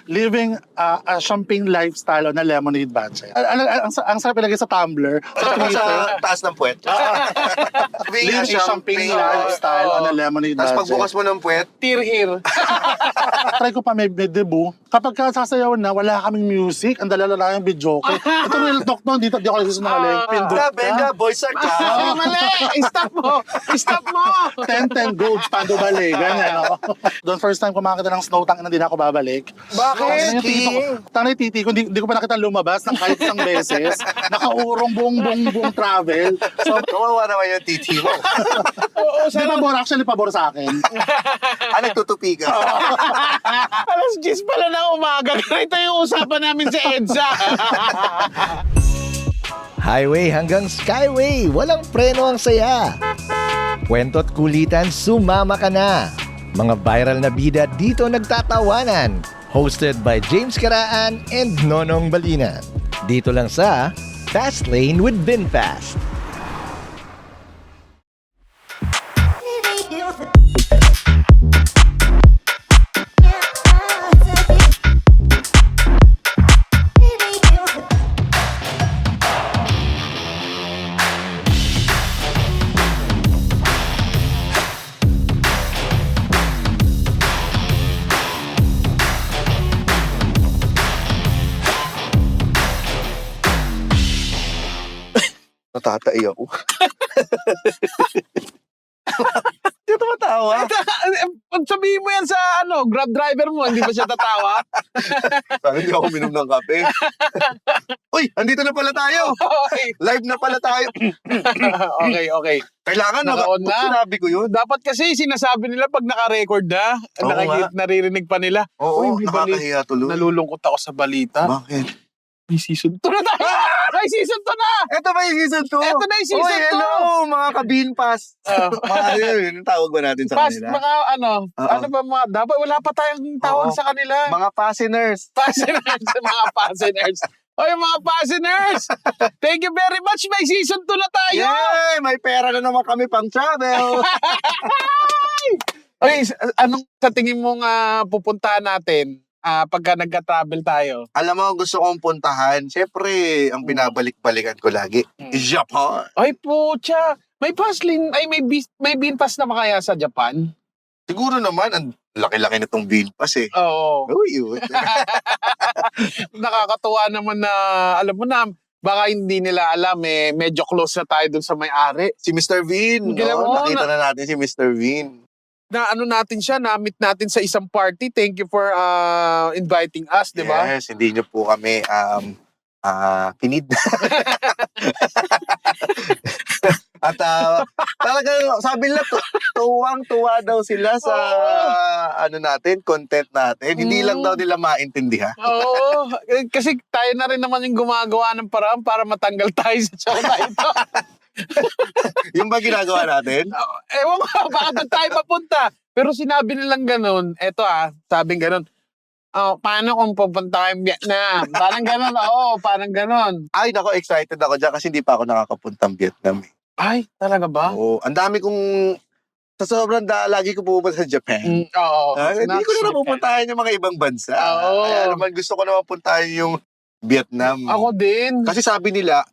Living a champagne lifestyle on a lemonade budget. Ang sarap ilagay sa Tumblr, sa Twitter. Sa taas ng puwet. Living a champagne lifestyle on a lemonade budget. Tapos pagbukas mo ng puwet, Tear here. Try ko pa may debut. Kapag sasayaw na, wala kaming music. Ang dalala lang yung video ko. Ito real talk no, dito di ako nagsisinungaling. Pindot ka. Benga, boys are Ay, mali! Stop mo! Stop mo! 10 golds, pando balik. Ganyan, no? Doon first time kumakita ng snow, tangin na din ako babalik. Bakit? Tanay titi ko, hindi ko pa nakita lumabas ng kahit isang beses. Nakaurong buong travel. So, kawawa naman yung titi mo. Oo, di pabor, actually pabor sa akin. Nagtutupi ka. Alas 10 pala na umaga. Ito yung usapan namin sa EDSA. Highway hanggang Skyway, walang preno ang saya. Kwento at kulitan, sumama ka na. Mga viral na bida dito nagtatawanan. Hosted by James Karaan and Nonong Balina. Dito lang sa Fast Lane with VinFast. Natatai ako. Hindi tumatawa. Pag sabihin mo yan sa Grab driver mo, hindi ba siya tatawa? Sana hindi ako minom ng kape. Uy, andito na pala tayo. Okay. Live na pala tayo. Okay. Kailangan Naka-on na. sinabi ko yun. Dapat kasi sinasabi nila pag naka-record na, Oo nga. naririnig pa nila. Oo, Uy, may balita. nakakahiya tuloy. Nalulungkot ako sa balita. Bakit? May season 2 na tayo! May season 2 na! Ito ba yung season 2? Ito na yung season 2! Uy, hello, mga kabinpas. Mga yun, yung tawag ba natin sa Past, kanila? mga ano ba mga, dapat wala pa tayong tawag Oo. sa kanila. Mga fasteners. Passengers, mga passengers. O yung mga passengers, thank you very much. May season 2 na tayo! Yay! May pera na naman kami pang travel. Okay, anong sa tingin mong pupuntahan natin pagka nagka-travel tayo? Alam mo, gusto kong puntahan. Siyempre, ang binabalik-balikan ko lagi, Japan. Ay, pucha. May may VinFast na ba kaya sa Japan? Siguro naman, ang laki-laki nitong VinFast eh. Oo. Uy, yun. Nakakatuwa naman na, alam mo na, baka hindi nila alam medyo close na tayo dun sa may-ari. Si Mr. Vin. Gila mo, Nakita na natin si Mr. Vin. Na natin siya, na-meet natin sa isang party. Thank you for inviting us, di ba? Yes, hindi niyo po kami pinid. At talagang sabi nila, tuwang-tuwa daw sila sa content natin. Hindi lang daw nila maintindihan. Oo. Kasi tayo na rin naman yung gumagawa ng paraan para matanggal tayo sa show na ito. Yung ba ginagawa natin? Ewan ko, baka doon tayo papunta. Pero sinabi nilang ganun, sabing ganun, paano kung pupunta kayong Vietnam? Parang ganun, parang ganun. Ay, nako, excited ako dyan kasi hindi pa ako nakakapuntang Vietnam. Ay, talaga ba? Oo, ang dami kong, sa sobrang lagi ko pupunta sa Japan. Oo. Hindi ko na napupuntahan yung mga ibang bansa. Oo. Kaya naman gusto ko naman puntahan yung Vietnam. Ako din. Kasi sabi nila,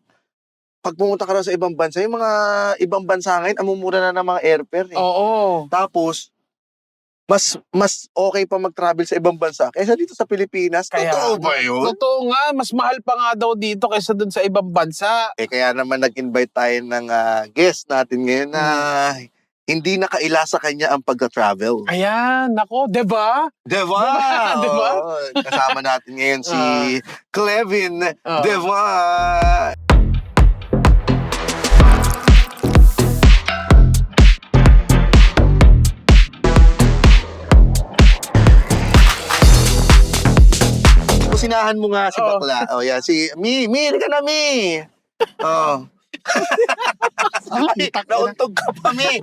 pag pumunta ka na sa ibang bansa, yung mga ibang bansa ngayon, amumura na ng mga airfare. Oo. Tapos, mas okay pa mag-travel sa ibang bansa kaysa dito sa Pilipinas. Totoo ba yun? Totoo nga. Mas mahal pa nga daw dito kaysa dun sa ibang bansa. Kaya naman nag-invite tayo ng guest natin ngayon na hindi nakaila sa kanya ang pagka-travel. Ayan, nako, diba? Diba? Diba? Oo, kasama natin ngayon si Clevin. Diba? Kusinahan mo nga si bakla. Oh, yeah, si Mi, ka na, Mi. Oh. Ay, nauntog ka pa, Mi.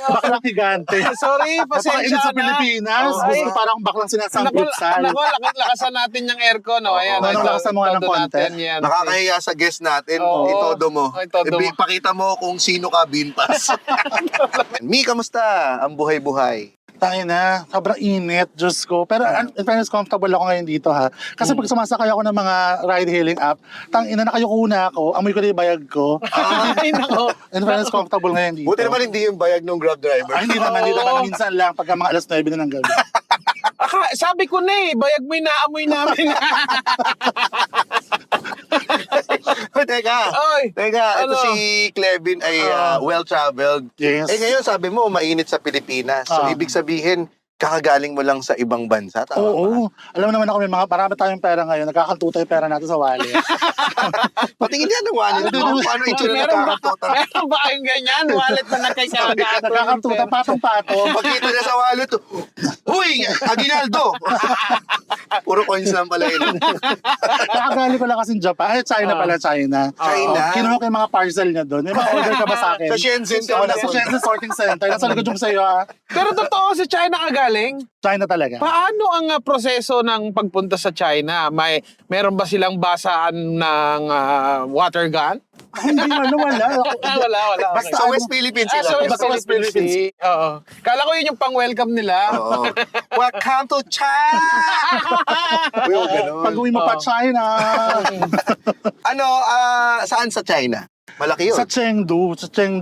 Baklang higante. Sorry, pasensya Napakainit sa na. Pilipinas. Ay. Gusto parang baklang sinasamputsal. Naku, lakasan natin yung aircon. Ayan, lakasan mo nga ng todo konti. natin yan. Nakakahiya sa guest natin. Oo. Itodo mo. Itodo mo. Ipakita mo kung sino ka, Binpas. Mi, kamusta ang buhay-buhay? Tayo na, sobrang init, Diyos ko. Pero in fairness, comfortable ako ngayon dito ha. Kasi pag sumasakay ako ng mga ride-hailing app, tangina na kayo kuna ako, amoy ko na yung bayag ko. Ay, nako. In fairness, comfortable ngayon dito. Buti naman hindi yung bayag ng Grab driver. Ay, hindi naman, minsan lang pagka mga alas 9 na ng gabi. Sabi ko na bayag mo yung naamoy namin. Teka, Oy, ito ano? si Clevin ay well-traveled. Yes. Ngayon sabi mo, mainit sa Pilipinas. So, ibig sabihin, kakagaling mo lang sa ibang bansa. Tama ba? Oo. Alam mo naman ako, may mga marami tayong pera ngayon. Nagkakantuta yung pera natin sa wallet. Patingin yan ng wallet mo. Paano itsura na nakakatuta? Meron ba kayong ganyan? Wallet na nagkaisagaan? Nagkakantuta, patong-patong. Pagkita niya sa wallet, huy, Aguinaldo! Puro coins lang pala yun. Nakagaling ko lang kasi Japan. Ay, China pala, China. China? Kinuha ko yung mga parcel niya doon. May mga order ka ba sa akin? Sa Shenzhen. Wala, sa Shenzhen Sorting Center. Nasa likod yung sa'yo, ha? Pero totoo, sa China ka galing? China talaga. Paano ang proseso ng pagpunta sa China? Meron ba silang basaan ng water gun? Hindi, wala. Wala. Basta Sa West Philippines Sa sila. West West Philippines. Philippines. Oo. Kala ko yun yung pang-welcome nila. Oo. Welcome to China! Uy, ganun. Pag uwi mo pa China. Saan sa China? Malaki yun. Sa Chengdu.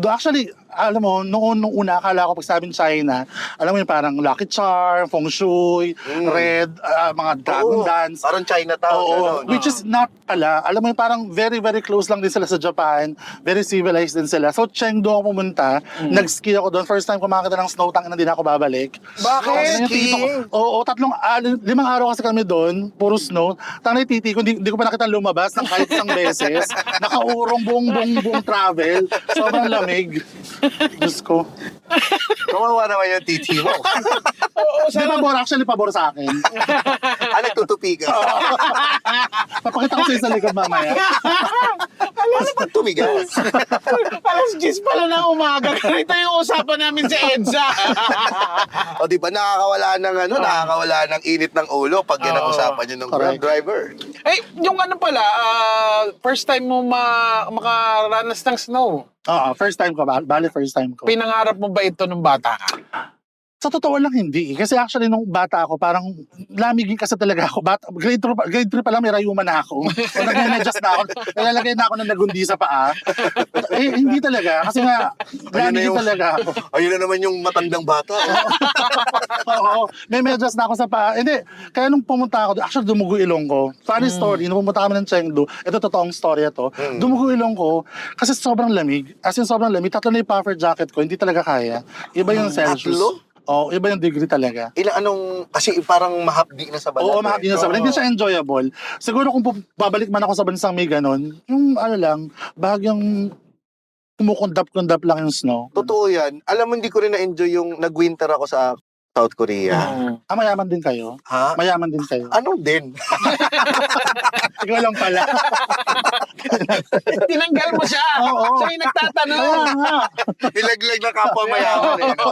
Actually, alam mo, nung una, akala ko pag sabing China, alam mo yung parang Lucky Charm, Feng Shui, Red, mga Dragon Oo, Dance. Parang Chinatown. Oo, Ganun. which is not pala. Alam mo yung parang very, very close lang din sila sa Japan. Very civilized din sila. So, Chengdu ako pumunta. Nag-ski ako doon. First time kumakita ng snow, tangina hindi na ako babalik. Bakit? Yung titi ko- Oo, 5 araw kasi kami doon. Puro snow. Tangina yung titi ko, hindi ko pa nakita lumabas ng kahit isang beses. Nakaurong buong travel. Sobrang lamig. Diyos ko. Kawawa naman yung titi mo. Oo, Hindi, pabor sa akin. Nagtutupi ka. Papakita ko sa likod mamaya. Ano ba tumigas? alas 10 pala na umaga. Ito yung usapan namin sa EDSA. O di ba nakakawala ng init ng ulo pag yan ang Oo. usapan nyo ng Grab Correct. driver. Yung pala, first time mo makaranas ng snow. Oo, first time ko. Bali, first time ko. Pinangarap mo ba ito nung bata ka? Sa totoo lang, hindi. Kasi actually, nung bata ako, parang lamigin kasi talaga ako. Grade 3 pa lang, may rayuma na ako. O nag-adjust na ako. Nalalagay na ako ng nagundi sa paa. Hindi talaga. Kasi nga, lamigin talaga ako. Ayun na naman yung matandang bata. Oo, may medyas na ako sa paa. Hindi, kaya nung pumunta ako, actually dumugo ilong ko. Funny story, nung pumunta kami ng Chengdu, ito totoong storya to, dumugo ilong ko, kasi sobrang lamig. As in, sobrang lamig. 3 na yung puffer jacket ko, hindi talaga kaya. Iba yung Celsius. 3? Oo, iba yung degree talaga. Kasi parang mahapdi na sa balat. Oo, mahapdi na sa balat. Hindi siya enjoyable. Siguro kung babalik man ako sa bansang may ganon, yung bahagyang kumukundap-kundap lang yung snow. Totoo yan. Alam mo, hindi ko rin na-enjoy yung nag-winter ako sa South Korea. Mayaman din kayo? Ha? Mayaman din kayo? Ano din? Ikaw lang pala. Tinanggal mo siya. Oo. Siya yung nagtatanong. Kaya nga. Nilaglag na kapwa mayaman eh. No?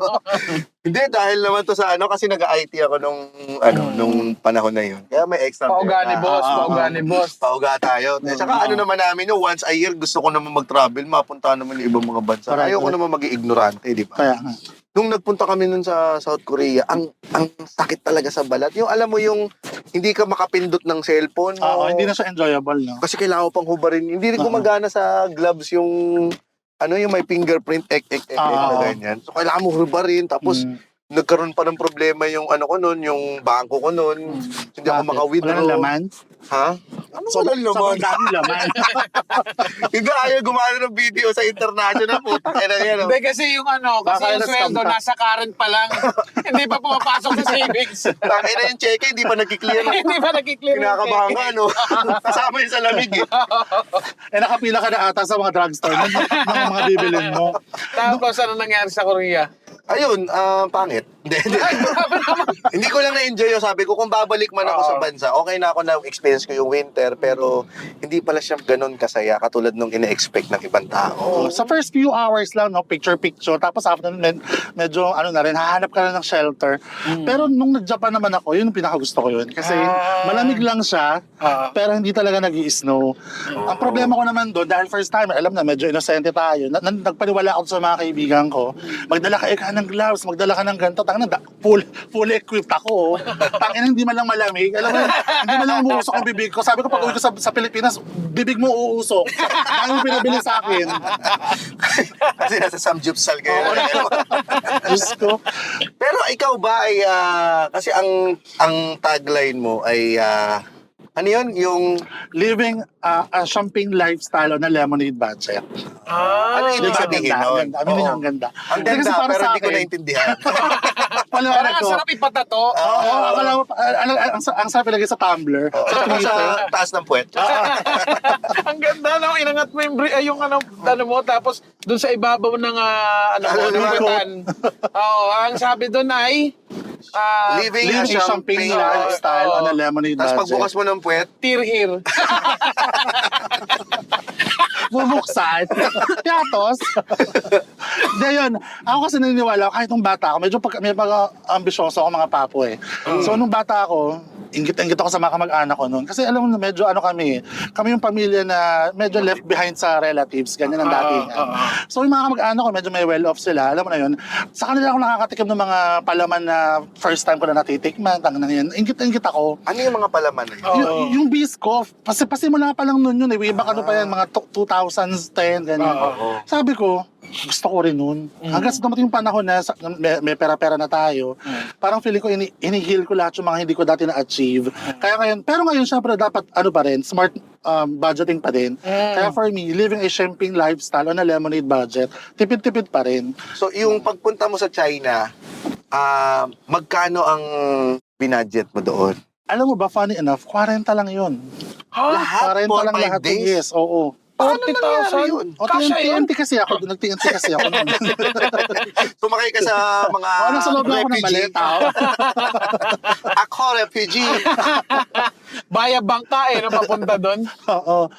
Hindi, dahil naman to sa kasi nag-IT ako nung panahon na yun. Kaya may extra. Pauga ni boss, pauga ni boss. Pauga tayo. Tsaka naman namin once a year, gusto ko naman mag-travel, mapunta naman yung ibang mga bansa. Correct, Ayoko naman mag-ignorante, di ba? Kaya nga. Nung nagpunta kami nun sa South Korea, ang sakit talaga sa balat. Yung alam mo yung hindi ka makapindot ng cellphone mo. Oo, hindi na siya enjoyable, no? Kasi kailangan ko pang hubarin. Hindi rin gumagana sa gloves yung yung may fingerprint na ganyan. So kailangan mo hubarin. Tapos nagkaroon pa ng problema yung ko nun, yung bangko ko nun. Hindi ako maka-withdraw. Wala laman? Ha? Ano wala laman? Sobrang dami laman. Hindi ayaw gumana ng video sa international. Putang ina yan. Hindi kasi yung kasi Baka yung sweldo na-scam ka. nasa current pa lang. Hindi pa pumapasok sa savings. Tangina yung cheque, hindi pa nagkiklear. Hindi pa nakiklear. Kinakabahan ka, no? Kasama yun sa lamig, eh. Nakapila ka na ata sa mga drugstore ng mga bibilin mo. Tapos ano nangyari sa Korea? Ayun, pangit. Hindi ko lang na-enjoy yung sabi ko, kung babalik man ako sa bansa, okay na ako na experience ko yung winter, pero hindi pala siya ganun kasaya, katulad nung ina-expect ng ibang tao. Sa first few hours lang, no, picture-picture. Tapos after nun, medyo na rin, hahanap ka na ng shelter. Pero nung nag-Japan naman ako, yun yung pinakagusto ko yun. Kasi malamig lang siya, pero hindi talaga nag-i-snow. Ang problema ko naman doon, dahil first time, alam na, medyo inosente tayo. Nagpaniwala ako sa mga kaibigan ko. Magdala ka ng gloves, magdala ka ng ganito. fully equipped ako. Tangina, hindi man lang malamig. Alam mo, hindi man lang umuusok ang bibig ko. Sabi ko, pag uwi ko sa Pilipinas, bibig mo uusok. Ano yung pinabili sa akin? Kasi nasa samgyupsal kayo. Diyos ko. Pero ikaw ba ay, kasi ang tagline mo ay, ano yun? Yung, Living a champagne lifestyle on a lemonade budget. ano ibig sabihin nun? Aminin niyo, ang ganda. Ang Hindi, kasi ganda, para pero sa hindi ko akin, naintindihan. paliwanag Parang ang ko. sarap ipatato. Oo, akala mo, ang sarap ilagay sa tumbler. Sa Twitter. Sa taas ng puwet. Ang ganda, no? Inangat mo yung ano mo, tapos dun sa ibabaw ng lumitan. Oo, ang sabi dun ay Living a Living a champagne lifestyle on a lemonade Tapos budget. pagbukas mo ng puwet, tear here. Bubuksan. Piatos. Hindi yun. Ako kasi naniniwala, kahit nung bata ako, medyo may pag-ambisyoso ako mga papo eh. So nung bata ako, ingit-ingit ako sa mga kamag-anak ko noon. Kasi alam mo, medyo kami yung pamilya na medyo left behind sa relatives, ganyan ang datingan. So yung mga kamag-anak ko, medyo may well-off sila, alam mo na yun. Sa kanila ako nakakatikim ng mga palaman na first time ko na natitikman, tangan na yan. Ingit-ingit ako. ano yung mga palaman na yun? Yung Biscoff, pasimula pa lang nun yun eh. Way back ano pa yan, mga 2010, ganyan. Sabi ko, gusto ko rin nun. Hanggang sa dumating yung panahon na may pera-pera na tayo, parang feeling ko inihil ko lahat yung mga hindi ko dati na-achieve. Kaya ngayon, pero ngayon syempre dapat pa rin, smart budgeting pa din. Kaya for me, living a champagne lifestyle on a lemonade budget, tipid-tipid pa rin. So, yung pagpunta mo sa China, magkano ang binudget mo doon? Alam mo ba, funny enough, 40 lang yun. Lahat? 40 For lang 5 lahat. days? Yes, oo. Paano nangyari yun? O, TNT kasi ako, nag-TNT kasi ako. Sumakay ka sa mga Nasa loob lang ako ng refugee. baleta. Ako, refugee. Baya bangka nung papunta doon. Oo.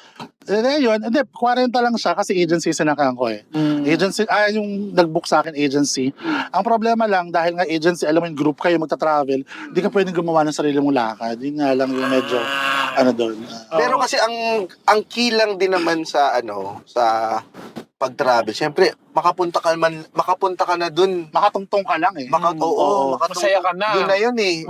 Yun, hindi, 40 lang siya kasi agency sinakahan ko eh. Agency, yung nag-book sa akin agency. Ang problema lang, dahil nga agency, alam mo yung group kayo magta-travel, hindi ka pwedeng gumawa ng sarili mong lakad. Yun nga lang yung medyo, doon. Pero kasi ang key lang din naman sa sa pag-travel. Siyempre, makapunta ka na dun. Makatungtong ka lang eh. Oo. Masaya ka na. Yun na yun eh.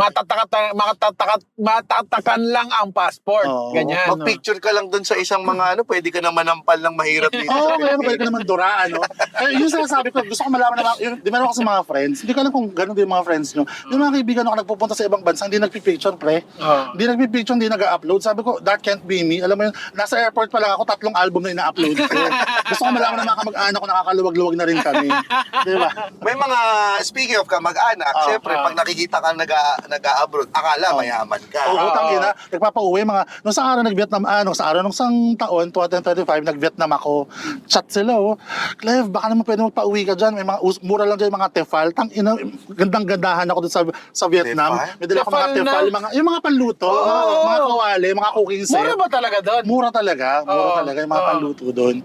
Matatakan lang ang passport. Oo. Ganyan. Mag-picture ka lang dun sa isang mga pwede ka na manampal ng mahirap dito Oo, sa kaya pwede ka Pilipinas. naman duraan, no? Yung sinasabi ko, gusto ko malaman na, di meron ako sa mga friends, hindi ko alam kung gano'n din yung mga friends nyo. Yung mga kaibigan ako nagpupunta sa ibang bansa, hindi nagpipicture, pre. Hindi nagpipicture, hindi nag-upload. Sabi ko, that can't be me. Alam mo yun, nasa airport pa lang ako, 3 album na ina-upload ko. Gusto ko malaman na mga kamag-anak ko, nakakaluwag-luwag na rin kami. Di ba? May mga, speaking of kamag-anak, siyempre, pag nakikita ka nag-abroad, akala mayaman ka. Oo, tangina. Nagpapauwi mga nung sa araw nag-Vietnam nung isang taon 2025 nag-Vietnam ako. Chat sila Cleve, baka naman pwede magpauwi ka diyan. May mga mura lang diyan mga tefal. Tangina, gandang-gandahan ako doon sa Vietnam. Tefal? May dala ako mga Tefal tefal, yung mga panluto, mga kawali, mga cooking set. Mura ba talaga doon? Mura talaga yung mga panluto doon.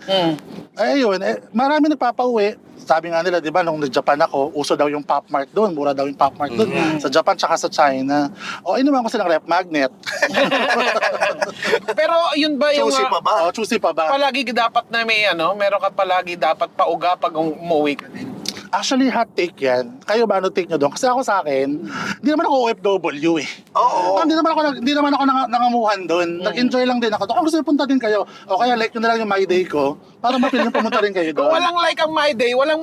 Ayun, marami nagpapauwi. Sabi nga nila, di ba, nung nag-Japan ako, uso daw yung Pop Mart doon, mura daw yung Pop Mart doon, sa Japan tsaka sa China. Inuman ko silang rep magnet. Pero yun ba yung... Choosy pa ba? Choosy pa ba? Palagi dapat na may meron ka palagi dapat pauga pag umuwi ka din. Actually, hot take yan. Kayo ba, ano take nyo doon? Kasi ako sa akin, hindi naman ako OFW eh. Oo. Hindi naman ako nangamuhan doon. Nag-enjoy lang din ako. Kung gusto nyo punta din kayo, o kaya like nyo na lang yung My Day ko, para mapiling pumunta rin kayo doon. Kung walang like ang My Day, walang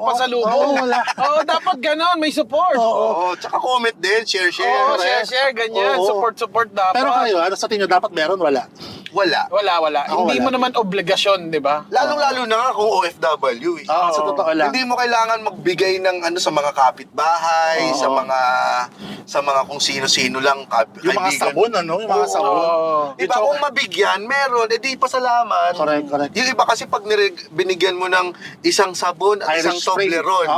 pasalubong. wala. Dapat ganon, may support. Oo. Tsaka comment din, share. Oo, share, ganyan. Oo. Support dapat. Pero kayo, ano sa tingin nyo, dapat meron, wala? Wala. Wala. Ako Hindi wala. mo naman obligasyon, di ba? Lalong-lalo na nga kung OFW eh. Sa totoo lang. Hindi mo kailangan magbigay ng sa mga kapitbahay, sa mga kung sino-sino lang Yung mga sabon, Yung mga sabon. Diba kung mabigyan, meron, edi pasalamat. Correct. Yung iba kasi pag binigyan mo ng isang sabon at isang Irish Spring. Toblerone,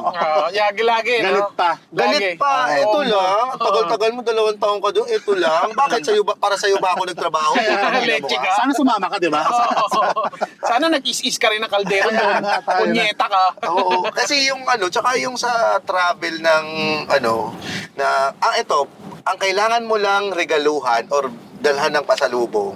Lagi, Galit no? pa. galit pa. Ito lang, tagal-tagal mo, 2 taon ka doon, ito lang. Bakit para sa'yo ba ako nagtrabaho? Leche ka. Sana sumama ka, di ba? Sana nag-is-is ka rin ng kaldero doon. Punyeta ka. Oo, kasi yung tsaka yung sa travel ng ito, ang kailangan mo lang regaluhan or dalhan ng pasalubong,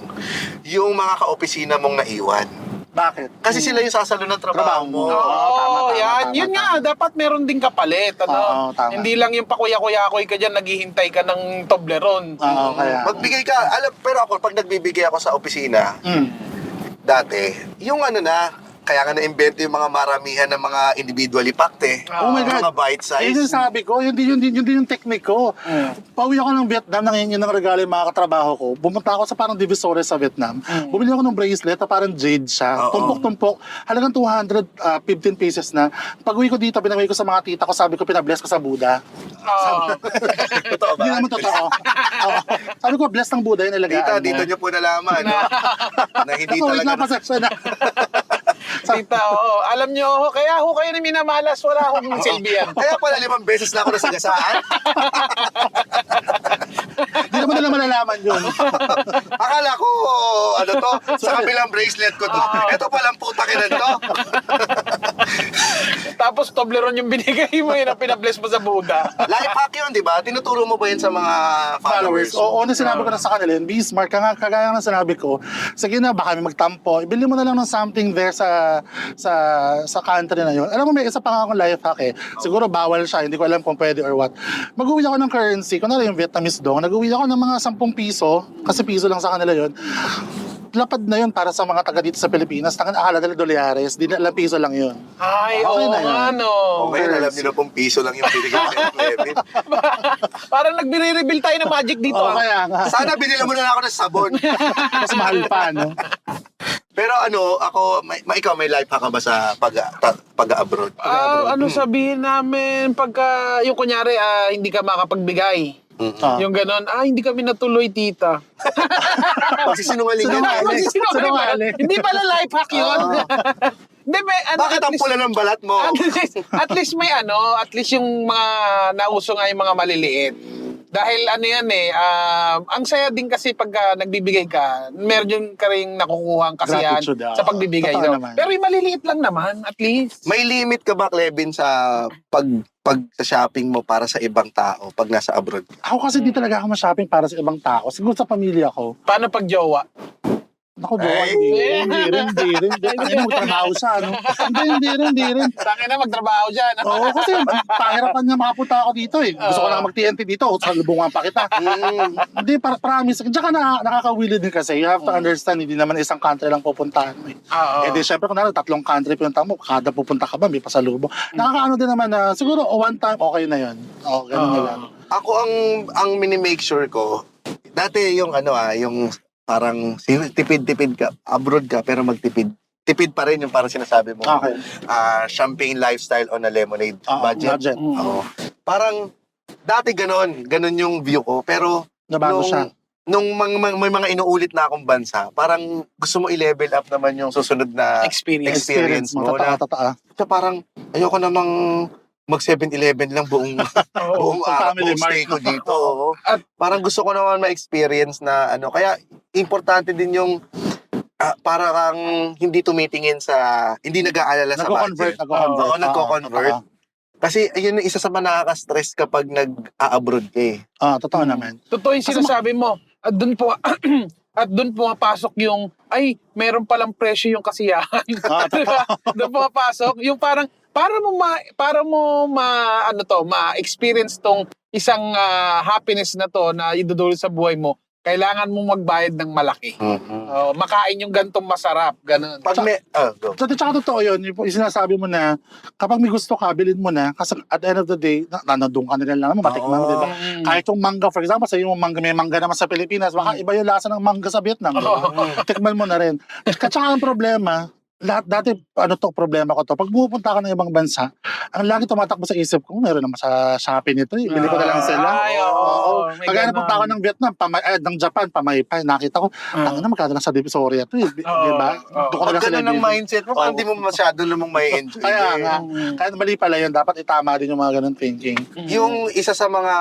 yung mga kaopisina mong naiwan. Bakit? Kasi sila yung sasalo ng trabaho mo. Oo, tama, yan. tama, Yun tama. nga, dapat meron ding kapalit. Ano? Oo, tama. Hindi lang yung pakuya-kuyakoy ka dyan, naghihintay ka ng Toblerone. Oo, kaya. Magbigay ka, pero ako, pag nagbibigay ako sa opisina, dati, yung ano na, kaya nga na-invento yung mga maramihan ng mga individually packed eh. Oh my God. Mga bite size. Yun yung sabi ko, yun din yung technique ko. Pauwi ako ng Vietnam, nangingi ng regalo yung mga katrabaho ko. Bumunta ako sa parang Divisoria sa Vietnam. Bumili ako ng bracelet na parang jade siya. Oo. Tumpok-tumpok. Halagang 215 pesos na. Pag uwi ko dito, pinamay ko sa mga tita ko, sabi ko, pinabless ko sa Buddha. Oo. Totoo ba? Hindi naman totoo. Oo. Sabi ko, bless ng Buddha yung Tita, nalagaan dito mo. nyo po nalaman, no? Na hindi Ako, wait lang, talaga... pasensya na. Tita, oo. Alam nyo, kaya ho kayo na minamalas, wala akong silbihan. Kaya pala 5 beses na ako nasagasaan. Hindi naman nila malalaman yun. Akala ko, ano to, sa kabilang bracelet ko to. Ito palang putakinan to. Tapos Toblerone yung binigay mo yun ang pinabless mo sa Buddha. Life hack yun, di ba? Tinuturo mo ba yun sa mga followers? Oo, na sinabi ko na sa kanila yun, be smart, kagaya nga sinabi ko, sige na, baka may magtampo, ibili mo na lang ng something there sa country na yun. Alam mo, may isa pa nga akong life hack eh. Siguro bawal siya, hindi ko alam kung pwede or what. Mag-uwi ako ng currency, kunwari yung Vietnamese dong, nag-uwi ako ng mga 10 piso, kasi piso lang sa kanila yun. Lapad na yun para sa mga taga dito sa Pilipinas. Tangan akala nila dolyares, di na alam piso lang yun. Ay, Okay oo na yun. nga, no. O ngayon, alam nyo na pong piso lang yung binigay sa Clement. Parang nagbire-reveal tayo ng magic dito. Oo, ah. kaya nga. Sana binila mo na lang ako ng sabon. Mas mahal pa, no? Pero ano, ako, ikaw may life hack ka ba sa pag-abroad? Ano sabihin namin pagka, yung kunyari, hindi ka makapagbigay. Ah. Yung ganon, hindi kami natuloy, tita. Magsisinungaling yun. Sinungaling. Hindi pala life hack yun. Hindi, may, Bakit ang pula ng balat mo? at least may at least yung mga nauso nga yung mga maliliit. Dahil ano yan ang saya din kasi pag nagbibigay ka, meron ka rin nakukuha ang kasiyahan Gratitude, sa pagbibigay. totoo No? naman. Pero yung maliliit lang naman, at least. May limit ka ba, Clevin, sa pag sa shopping mo para sa ibang tao pag nasa abroad? Ako kasi di talaga ako ma-shopping para sa ibang tao. Siguro sa pamilya ko. Paano pag jowa? Ako doon, hindi rin. Hindi na magtrabaho siya, no? Hindi rin. Tangin na magtrabaho dyan. Oo, kasi pahirapan niya makapunta ako dito eh. Gusto ko lang mag-TNT dito, sa lubungan pa kita. Hindi, promise. Diyan ka nakakawili din kasi. You have to understand, hindi naman isang country lang pupuntahan mo eh. Oo. Eh di syempre kung 3 country pinunta mo, kada pupunta ka ba, may pasalubong. Nakakaano din naman na, siguro one time, okay na yun. Oo, ganun na lang. Ako ang mini-make sure ko, dati yung yung parang tipid-tipid ka, abroad ka pero magtipid. Tipid pa rin yung parang sinasabi mo. Okay. Champagne lifestyle on a lemonade budget. Budget. Oo. Parang dati ganon yung view ko pero Nabago siya. Nung may mga inuulit na akong bansa, parang gusto mo i-level up naman yung susunod na experience mo. Totoo. So parang ayoko namang mag 7-Eleven lang buong araw, family buong stay mart. ko dito. Oo. At parang gusto ko naman ma-experience na kaya importante din yung para kang hindi tumitingin hindi nag-aalala sa budget. Oo, nagko-convert. Kasi ayun yung isa sa mga nakaka-stress kapag nag-a-abroad ka eh. Totoo naman. Totoo yung sinasabi mo. At doon po, at doon pumapasok yung, meron palang presyo yung kasiyahan. Diba? Doon pumapasok yung parang, para mo ma-experience tong isang happiness na to na idudulot sa buhay mo, kailangan mo magbayad ng malaki. Makain yung gantong masarap, ganun. Pag may, go. Tsaka totoo yun, yung sinasabi mo na kapag may gusto ka, bilhin mo na. Kasi at the end of the day, nanandun ka nila lang, matikman mo, diba? Kahit yung mangga, for example, sa yung mangga, may mangga naman sa Pilipinas, baka iba yung lasa ng mangga sa Vietnam. Diba? Tikman mo na rin. At saka ang problema, dati, problema ko to. Pag pumupunta ka ng ibang bansa, ang lagi tumatakbo sa isip ko, meron naman sa Shopee nito, bili ko na lang sila. Pag punta ako ng Vietnam, ng Japan, pamaypay, nakita ko, na magkano lang sa Divisoria to, diba? Doon ko na lang Pag sila ganun ang bili. mindset mo, parang di mo masyado namang may enjoy. Kaya nga, kahit mali pala yun, dapat itama din yung mga ganun thinking. Yung isa sa mga,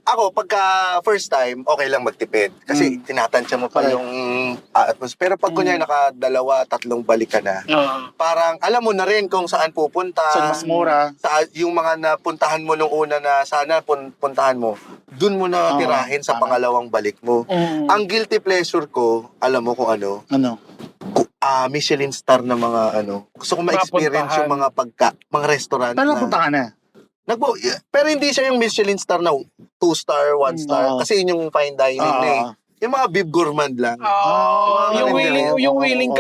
ako, pagka first time, okay lang magtipid. Kasi tinatansya mo pa Correct. yung atmosphere. Pero pag kunyari naka-2-3 balik ka na, parang alam mo na rin kung saan pupunta. So, mas mura. Yung mga napuntahan mo nung una na sana puntahan mo, dun mo na tirahin sa tama. pangalawang balik mo. Ang guilty pleasure ko, alam mo kung ano, Ano? Michelin star na mga ano. Gusto ko ma-experience yung mga mga restaurant Pero na. napunta ka na. Pero hindi siya yung Michelin star na 2-star, 1-star. Kasi yun yung fine dining na eh. Yung mga Bib Gourmand lang. Yung Maganda willing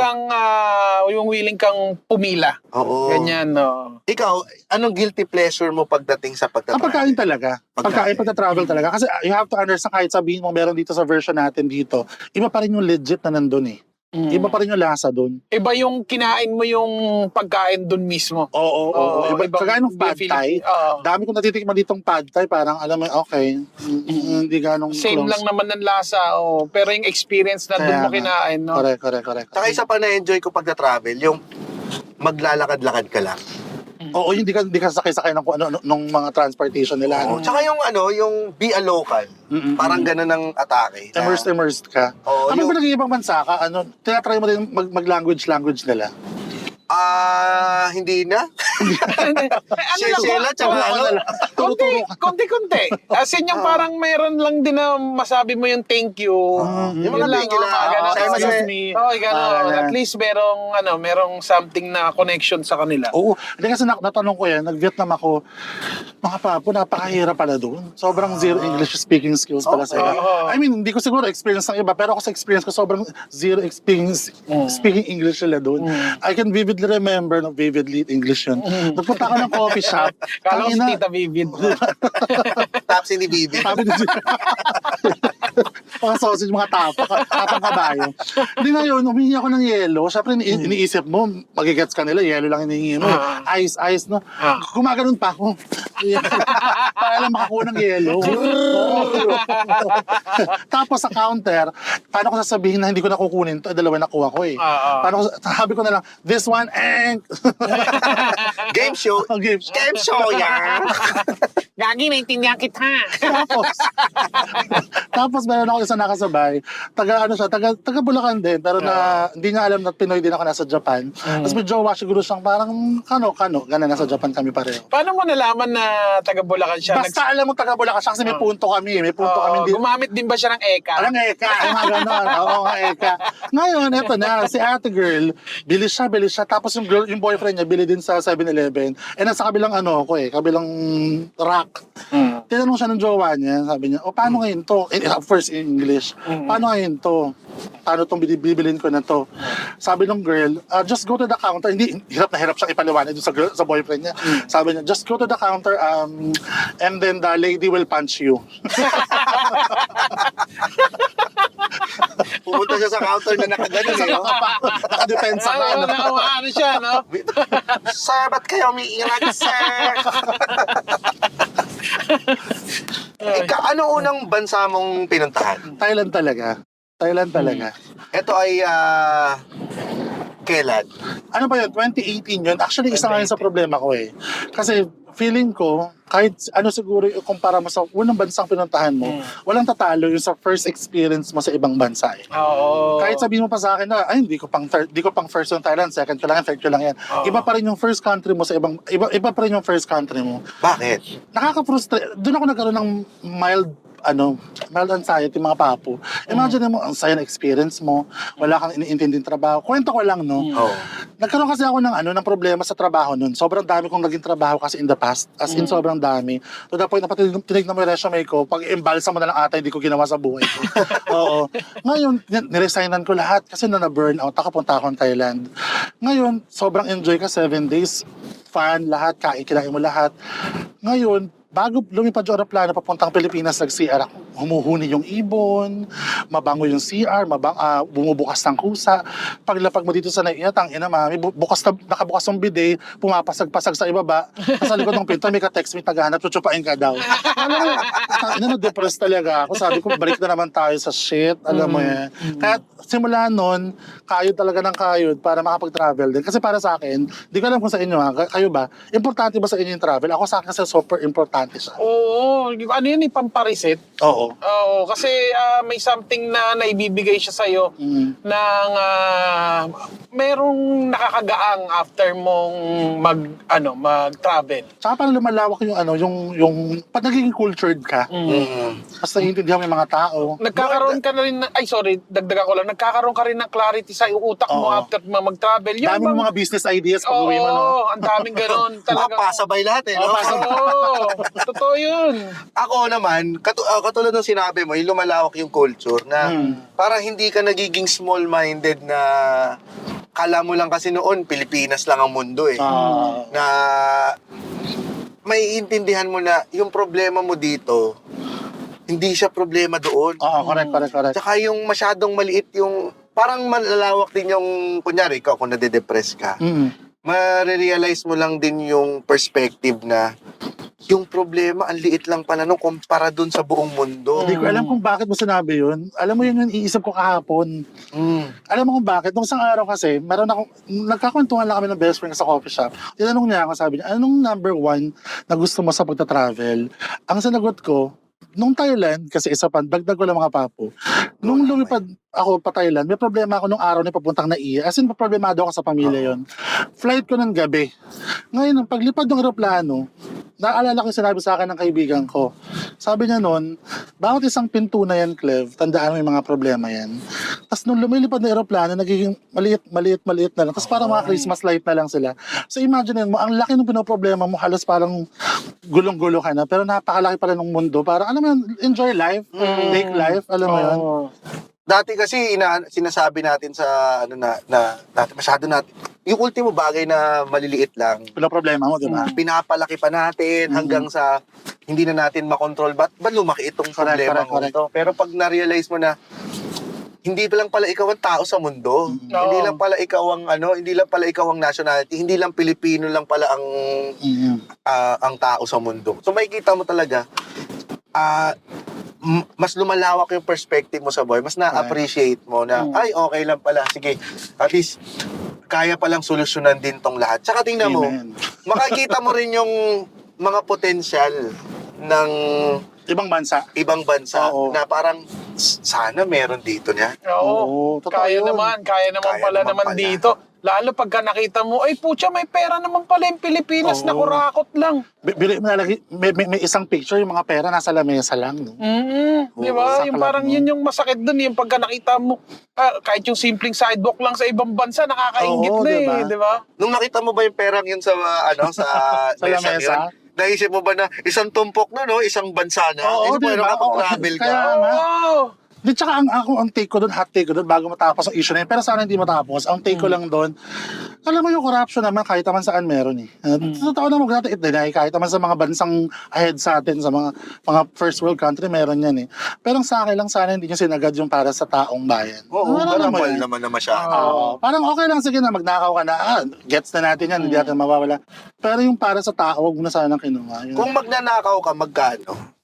yung willing kang pumila. Oo. Ganyan, no. Ikaw, anong guilty pleasure mo pagdating sa Ang pagtatravel? pagkain talaga. Pagkain, pagka-travel talaga. Kasi you have to understand, kahit sabihin mo meron dito sa version natin dito, iba pa rin yung legit na nandun eh. Iba pa rin yung lasa dun. Iba yung kinain mo yung pagkain dun mismo. Oo. Iba, kagaya ng pad thai. Dami kong natitikman ditong pad thai. Parang alam mo, okay. Hindi ganong Same close. lang naman ng lasa, pero yung experience na dun mo kinain, no? Correct. Saka isa pa na-enjoy ko pagta-travel, yung maglalakad-lakad ka lang. Oo, hindi ka sakay-sakay ng nung mga transportation nila. Oo. Tsaka yung be a local. Parang ganun ang atake. Immersed ka. Oo, Kapag yung- nag-iibang bansa ka, tinatry mo din mag-language nila. Hindi na. Sela, tsaka Konti-konti. As in yung parang meron lang din na masabi mo yung thank you. Yung mga thank you lang. Ganun, Kasi excuse mas- me. At least merong something na connection sa kanila. Oo. Hindi kasi natanong ko yan, nag-Vietnam ako, mga papo, napakahirap pala doon. Sobrang zero English speaking skills pala sila. I mean, hindi ko siguro experience ng iba, pero ako sa experience ko, sobrang zero experience speaking English sila doon. I can vividly remember, vividly English yun. Nagpunta ako ng coffee shop. Kala ko si tangina, Tita Vivid. Tapsi ni Bibi. sabi din siya. Mga sausage, mga tapang kabayo. Hindi na yun, humingi ako ng yelo. Siyempre, iniisip mo, magigets ka nila, yelo lang hinihingi mo. Ice, no? Gumaganon pa ako. Para lang makakuha ng yelo. Tapos sa counter, paano ko sasabihin na hindi ko nakukunin to? Dalawa nakuha ko eh. Paano ko, sabi ko na lang, this one, Game show. game. Game show yan. Gagi, naintindihan kita. Tapos meron ako isang nakasabay, taga Bulacan din, pero hindi niya alam na Pinoy din ako nasa Japan. Tapos may jowa siguro siyang parang kano, ganun, nasa Japan kami pareho. Paano mo nalaman na taga Bulacan siya? Basta alam mo taga Bulacan siya kasi may punto kami din. Gumamit din ba siya ng eka? Alam nga eka, mga ganon. Oo nga eka. Ngayon, eto na, si ate girl, bilis siya. Tapos yung boyfriend niya, bili din sa 7-Eleven. Eh, nasa kabilang kabilang rack. Tinanong siya ng jowa niya, sabi niya, paano ngayon to? First in English, paano ngayon to? Paano itong bibilin ko na to? Sabi ng girl, just go to the counter. Hindi, hirap na hirap siyang ipaliwanag doon sa boyfriend niya. Sabi niya, just go to the counter and then the lady will punch you. Pumunta siya sa counter na nakaganon eh. Oh. Nakadepensa ka. Ano siya, no? Sir, ba't kayo umiilag, sir? Ano unang bansa mong pinuntahan? Thailand talaga. Ito ay kailan? Ano ba yun? 2018 yun. Actually, isa nga yun sa problema ko eh. Kasi feeling ko, kahit siguro kumpara mo sa unang bansang pinuntahan mo, walang tatalo yung sa first experience mo sa ibang bansa eh. Oo. Kahit sabihin mo pa sa akin na, hindi ko pang first yung Thailand, second ko lang yan, third ko lang yan. Iba pa rin yung first country mo sa iba pa rin yung first country mo. Bakit? Nakaka-frustrate. Doon ako nagkaroon ng mild anxiety, mga papo. Imagine mo, ang saya na experience mo, wala kang iniintinding trabaho. Kwento ko lang, no? Oh. Nagkaroon kasi ako ng problema sa trabaho nun. Sobrang dami kong naging trabaho kasi in the past. As in, sobrang dami. To the point na pati tinignan mo yung resume ko, pag imbalsa mo na lang ata, hindi ko ginawa sa buhay ko. Oo. Ngayon, niresignan ko lahat kasi na-burn out. Nakapunta ako ng Thailand. Ngayon, sobrang enjoy ka, 7 days. Fun, lahat, kinain mo lahat. Ngayon, bago lumipad yung aeroplano papuntang Pilipinas, nag-CR ako. Humuhuni yung ibon, mabango yung CR, bumubukas ng kusa. Paglapag mo dito sa naiya, tangina mami, nakabukas yung bidet, pumapasag-pasag sa ibaba. Sa likod ng pinto, may ka-text, may tagahanap, chuchupain ka daw. Alam mo, depressed talaga ako. Sabi ko, balik na naman tayo sa shit. Alam mo yan. Kaya simula nun, kayod talaga ng kayod para makapag-travel din. Kasi para sa akin, di ko alam kung sa inyo, kayo ba, importante ba sa inyo yung travel? Ako sa akin kasi super importante importante siya. Oo, ano yun, pampariset. Oo. Oo, kasi may something na naibibigay siya sa'yo ng merong nakakagaang after mong mag-travel. Tsaka parang lumalawak yung pag nagiging cultured ka, mas naiintindihan mo yung mga tao. Nagkakaroon ka na rin, dagdagan ko lang, nagkakaroon ka rin ng clarity sa utak mo Oo. after mag-travel. Yung Dami mo mga business ideas pag uwi mo, no? Oo, ang daming ganun. Talaga. Pasabay lahat eh. No? Oo, totoo yun. Ako naman, katulad ng sinabi mo, yung lumalawak yung culture na parang hindi ka nagiging small-minded na kala mo lang kasi noon, Pilipinas lang ang mundo eh. Na may intindihan mo na yung problema mo dito, hindi siya problema doon. Oo, correct. Tsaka yung masyadong maliit yung, parang malalawak din yung, kunyari, ikaw kung nade-depress ka, marirealize mo lang din yung perspective na yung problema, ang liit lang pala nung kumpara dun sa buong mundo. Hindi ko alam kung bakit mo sinabi yun. Alam mo yun yung iisip ko kahapon. Alam mo kung bakit? Nung isang araw kasi, nagkakwentuhan lang kami ng best friend sa coffee shop. Tinanong niya ako, sabi niya, anong number 1 na gusto mo sa pagta-travel? Ang sinagot ko, nung Thailand, kasi isa pa, dagdag ko lang mga papo. Nung lumipad ako pa Thailand, may problema ako nung araw na papuntang Naiya. As in, problemado ako sa pamilya yon. Flight ko ng gabi. Ngayon, nung paglipad ng aeroplano, naalala ko yung sinabi sa akin ng kaibigan ko. Sabi niya noon, bawat isang pinto na yan, Clev, tandaan mo yung mga problema yan. Tapos nung lumilipad na aeroplano, nagiging maliit na lang. Tapos parang mga Christmas light na lang sila. So imagine mo, ang laki ng pinoproblema mo, halos parang gulong-gulo ka na, pero napakalaki pala ng mundo. Parang, alam mo yun, enjoy life, take life, alam mo yun. Dati kasi sinasabi natin sa dati masyado natin yung ultimo bagay na maliliit lang. Wala problema mo, di ba? Pinapalaki pa natin hanggang sa hindi na natin makontrol ba lumaki itong problema mo ito. Pero pag na-realize mo na hindi lang pala ikaw ang tao sa mundo. Hindi lang pala ikaw ang hindi lang pala ikaw ang nationality, hindi lang Pilipino lang pala ang tao sa mundo. So makikita mo talaga mas lumalawak yung perspective mo sa buhay, mas na-appreciate mo na, ay, okay lang pala, sige, at least, kaya palang solusyonan din tong lahat. Tsaka tingnan mo, makikita mo rin yung mga potensyal ng ibang bansa. Na parang, sana meron dito niya. Oo, totoo kaya yun. naman Kaya naman pala. dito. Lalo pagka nakita mo, ay putya, may pera naman pala yung Pilipinas, nakurakot lang. Bili mo nalagi, may isang picture, yung mga pera nasa lamesa lang. No? Di ba? saklang, Yung parang no? yun yung masakit dun, yung pagka nakita mo, kahit yung simpleng sidewalk lang sa ibang bansa, nakakaingit Oo, na diba? di ba? Nung nakita mo ba yung perang yun sa, sa Sa lamesa? yun, naisip mo ba na isang tumpok na, isang bansa na? Oo, Isip mo, diba? nakapag-travel ka. Kaya nga. Oo. Di, tsaka ang take ko doon, hot take ko doon, bago matapos ang issue na yun, pero sana hindi matapos. Ang take ko lang doon, alam mo yung corruption naman, kahit naman saan meron eh. Totoo na natin i-deny, kahit naman sa mga bansang ahead sa atin, sa mga first world country, meron yan eh. Pero sa akin lang, sana hindi nyo sinagad yung para sa taong bayan. Oo, Ano naman na masyado. parang okay lang, sige na, magnakaw ka na, gets na natin yan, hindi natin mawawala. Pero yung para sa tao, huwag mo na sanang kinuha. Yun. Kung magnanakaw ka, magkano?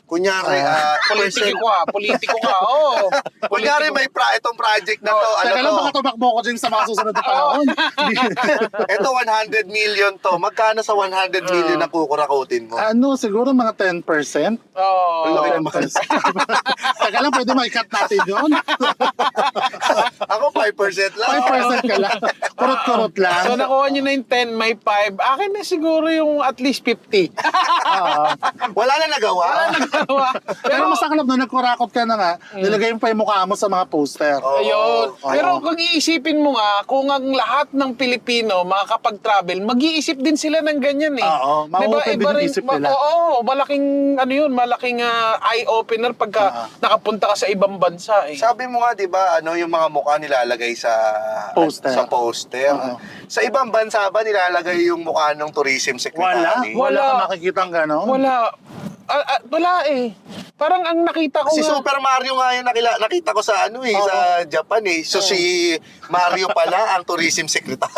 Kunyari, Politiko ka, oo. kunyari may itong project na to, Teka lang, baka tumakbo ko dyan sa mga susunod na panahon. ito 100 million to. Magkano sa 100 million na kukurakutin mo? Siguro mga 10%. Oo. Laki naman. Teka lang, pwede maikat natin yun. Ako 5% lang. 5% ka lang. Kurot-kurot lang. So nakuha nyo na yung 10, may 5. Akin na siguro yung at least 50. Wala na nagawa. Pero masaklap na nagkurakot ka na nga, nilagay mo pa yung mukha mo sa mga poster. Ayun. Pero kung iisipin mo nga, kung ang lahat ng Pilipino makakapag-travel, mag-iisip din sila ng ganyan eh. Oo, ma-open din yung isip nila. Oo, malaking malaking eye-opener pagka nakapunta ka sa ibang bansa eh. Sabi mo nga, di ba, yung mga mukha nilalagay sa Poster. Sa poster. Sa ibang bansa ba nilalagay yung mukha ng tourism secretary? Wala kang nakikita ng gano'n. Wala eh. Parang ang nakita ko Si Super Mario nga yung nakita ko sa sa Japan eh. So si Mario pala ang tourism secretary.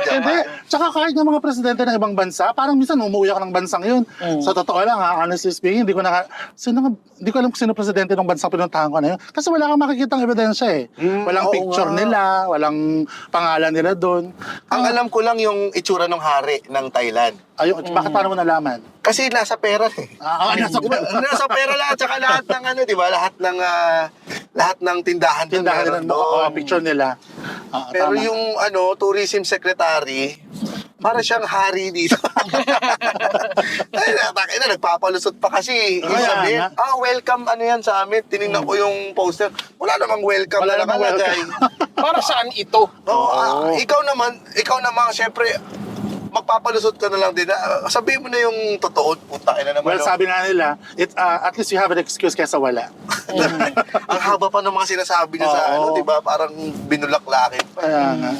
Hindi. Tsaka kahit ng mga presidente ng ibang bansa, parang minsan umuwi ako ng bansang yun. Sa totoo lang honestly speaking, hindi ko alam kung sino presidente ng bansang pinuntahan ko na yun. Kasi wala kang makikitang ebidensya eh. Walang picture nila, walang pangalan nila doon. Ang alam ko lang yung itsura ng hari ng Thailand. Ayun, bakit paano mo nalaman? Kasi nasa pera eh. Nasa Nasa pera lahat, tsaka lahat ng ano, di ba? Lahat ng tindahan doon tindahan meron nila, doon. picture nila. Pero Tama. yung tourism secretary, para siyang hari dito. Ay, nagpapalusot pa kasi. Yung Kaya sabihin, nga. welcome ano yan sa amin. Tinignan ko yung poster. Wala namang welcome Wala na namang nakalagay. Para saan ito? Ikaw naman, syempre, magpapalusot ka na lang din. Sabihin mo na yung totoo. Puta ka na naman. Well, sabi nga nila, at least you have an excuse kaysa wala. Ang haba pa ng mga sinasabi niya sa Oo. di ba? Parang binulaklakin. Kaya nga.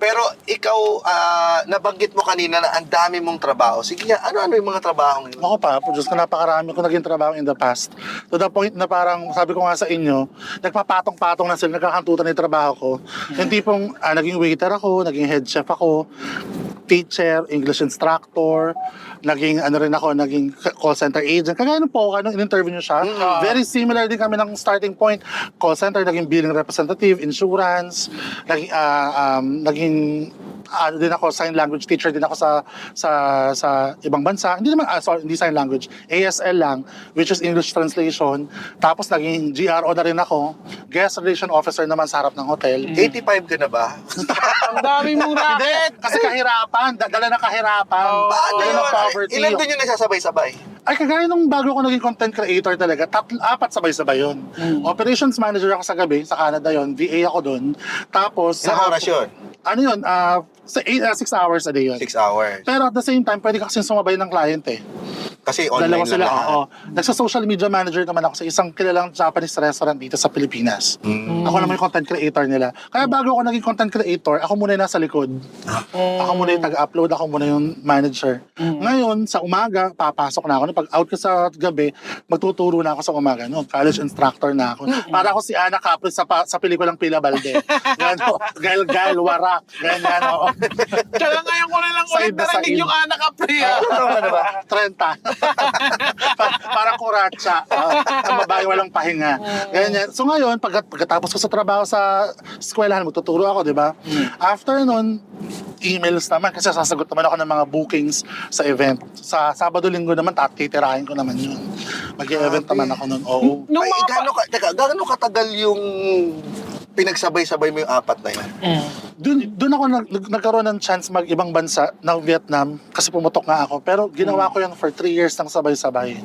Pero ikaw, nabanggit mo kanina na ang dami mong trabaho. Sige nga, ano-ano yung mga trabaho ngayon? Ako pa, Diyos ko, napakarami ko naging trabaho in the past. To the point na parang, sabi ko nga sa inyo, nagpapatong-patong na sila, nagkakantutan na yung trabaho ko. Yung tipong, naging waiter ako, naging head chef ako, teacher, English instructor, naging naging call center agent. Kagaya nung po, in-interview nyo siya. Very similar din kami ng starting point. Call center, naging billing representative, insurance, naging din ako sign language teacher din ako sa ibang bansa. Hindi naman hindi sign language, ASL lang, which is English translation. Tapos naging GRO na rin ako, guest relation officer naman sa harap ng hotel. 85 ka na ba? Ang dami mong racket! Kasi kahirapan, dala ng kahirapan. Paano Dala ng yun? poverty. Ilan doon yung nagsasabay-sabay? Ay, kagaya nung bago ko naging content creator talaga, 4 sabay-sabay yun. Operations manager ako sa gabi, sa Canada yon, VA ako doon. Tapos, Ilang oras yun? Ano yun? 6 hours a day yun. 6 hours. Pero at the same time, pwede ka kasi sumabay ng client eh. Kasi online Dalawa na sila, lahat. oo. Nagsa-social media manager naman ako sa isang kilalang Japanese restaurant dito sa Pilipinas. Ako naman yung content creator nila. Kaya bago ako naging content creator, ako muna yung nasa likod. Ako muna yung taga-upload, ako muna yung manager. Ngayon, sa umaga, papasok na ako. Pag out ko sa gabi, magtuturo na ako sa umaga. No? College instructor na ako. Para ako si Ana Capri sa pelikulang Pila Balde. Gano, Gail, Warak. Ganyan, oo. Tsaka ngayon ko na lang ulit Side na narinig side. yung anak ka, Priya. Ano ba? 30. Parang kuratsa. Ang babae walang pahinga. Ganyan. So ngayon, pagkatapos ko sa trabaho sa eskwelahan, magtuturo ako, di ba? After nun, emails naman kasi sasagot naman ako ng mga bookings sa event. Sa Sabado-Linggo naman, titirahin ko naman yun. Mag-event naman ako nun. Oo. Nung Ay, mga gaano katagal yung pinagsabay-sabay mo yung 4 na yun? Doon ako nagkaroon ng chance mag-ibang bansa ng Vietnam kasi pumutok nga ako. Pero ginawa ko yun for 3 years ng sabay-sabay.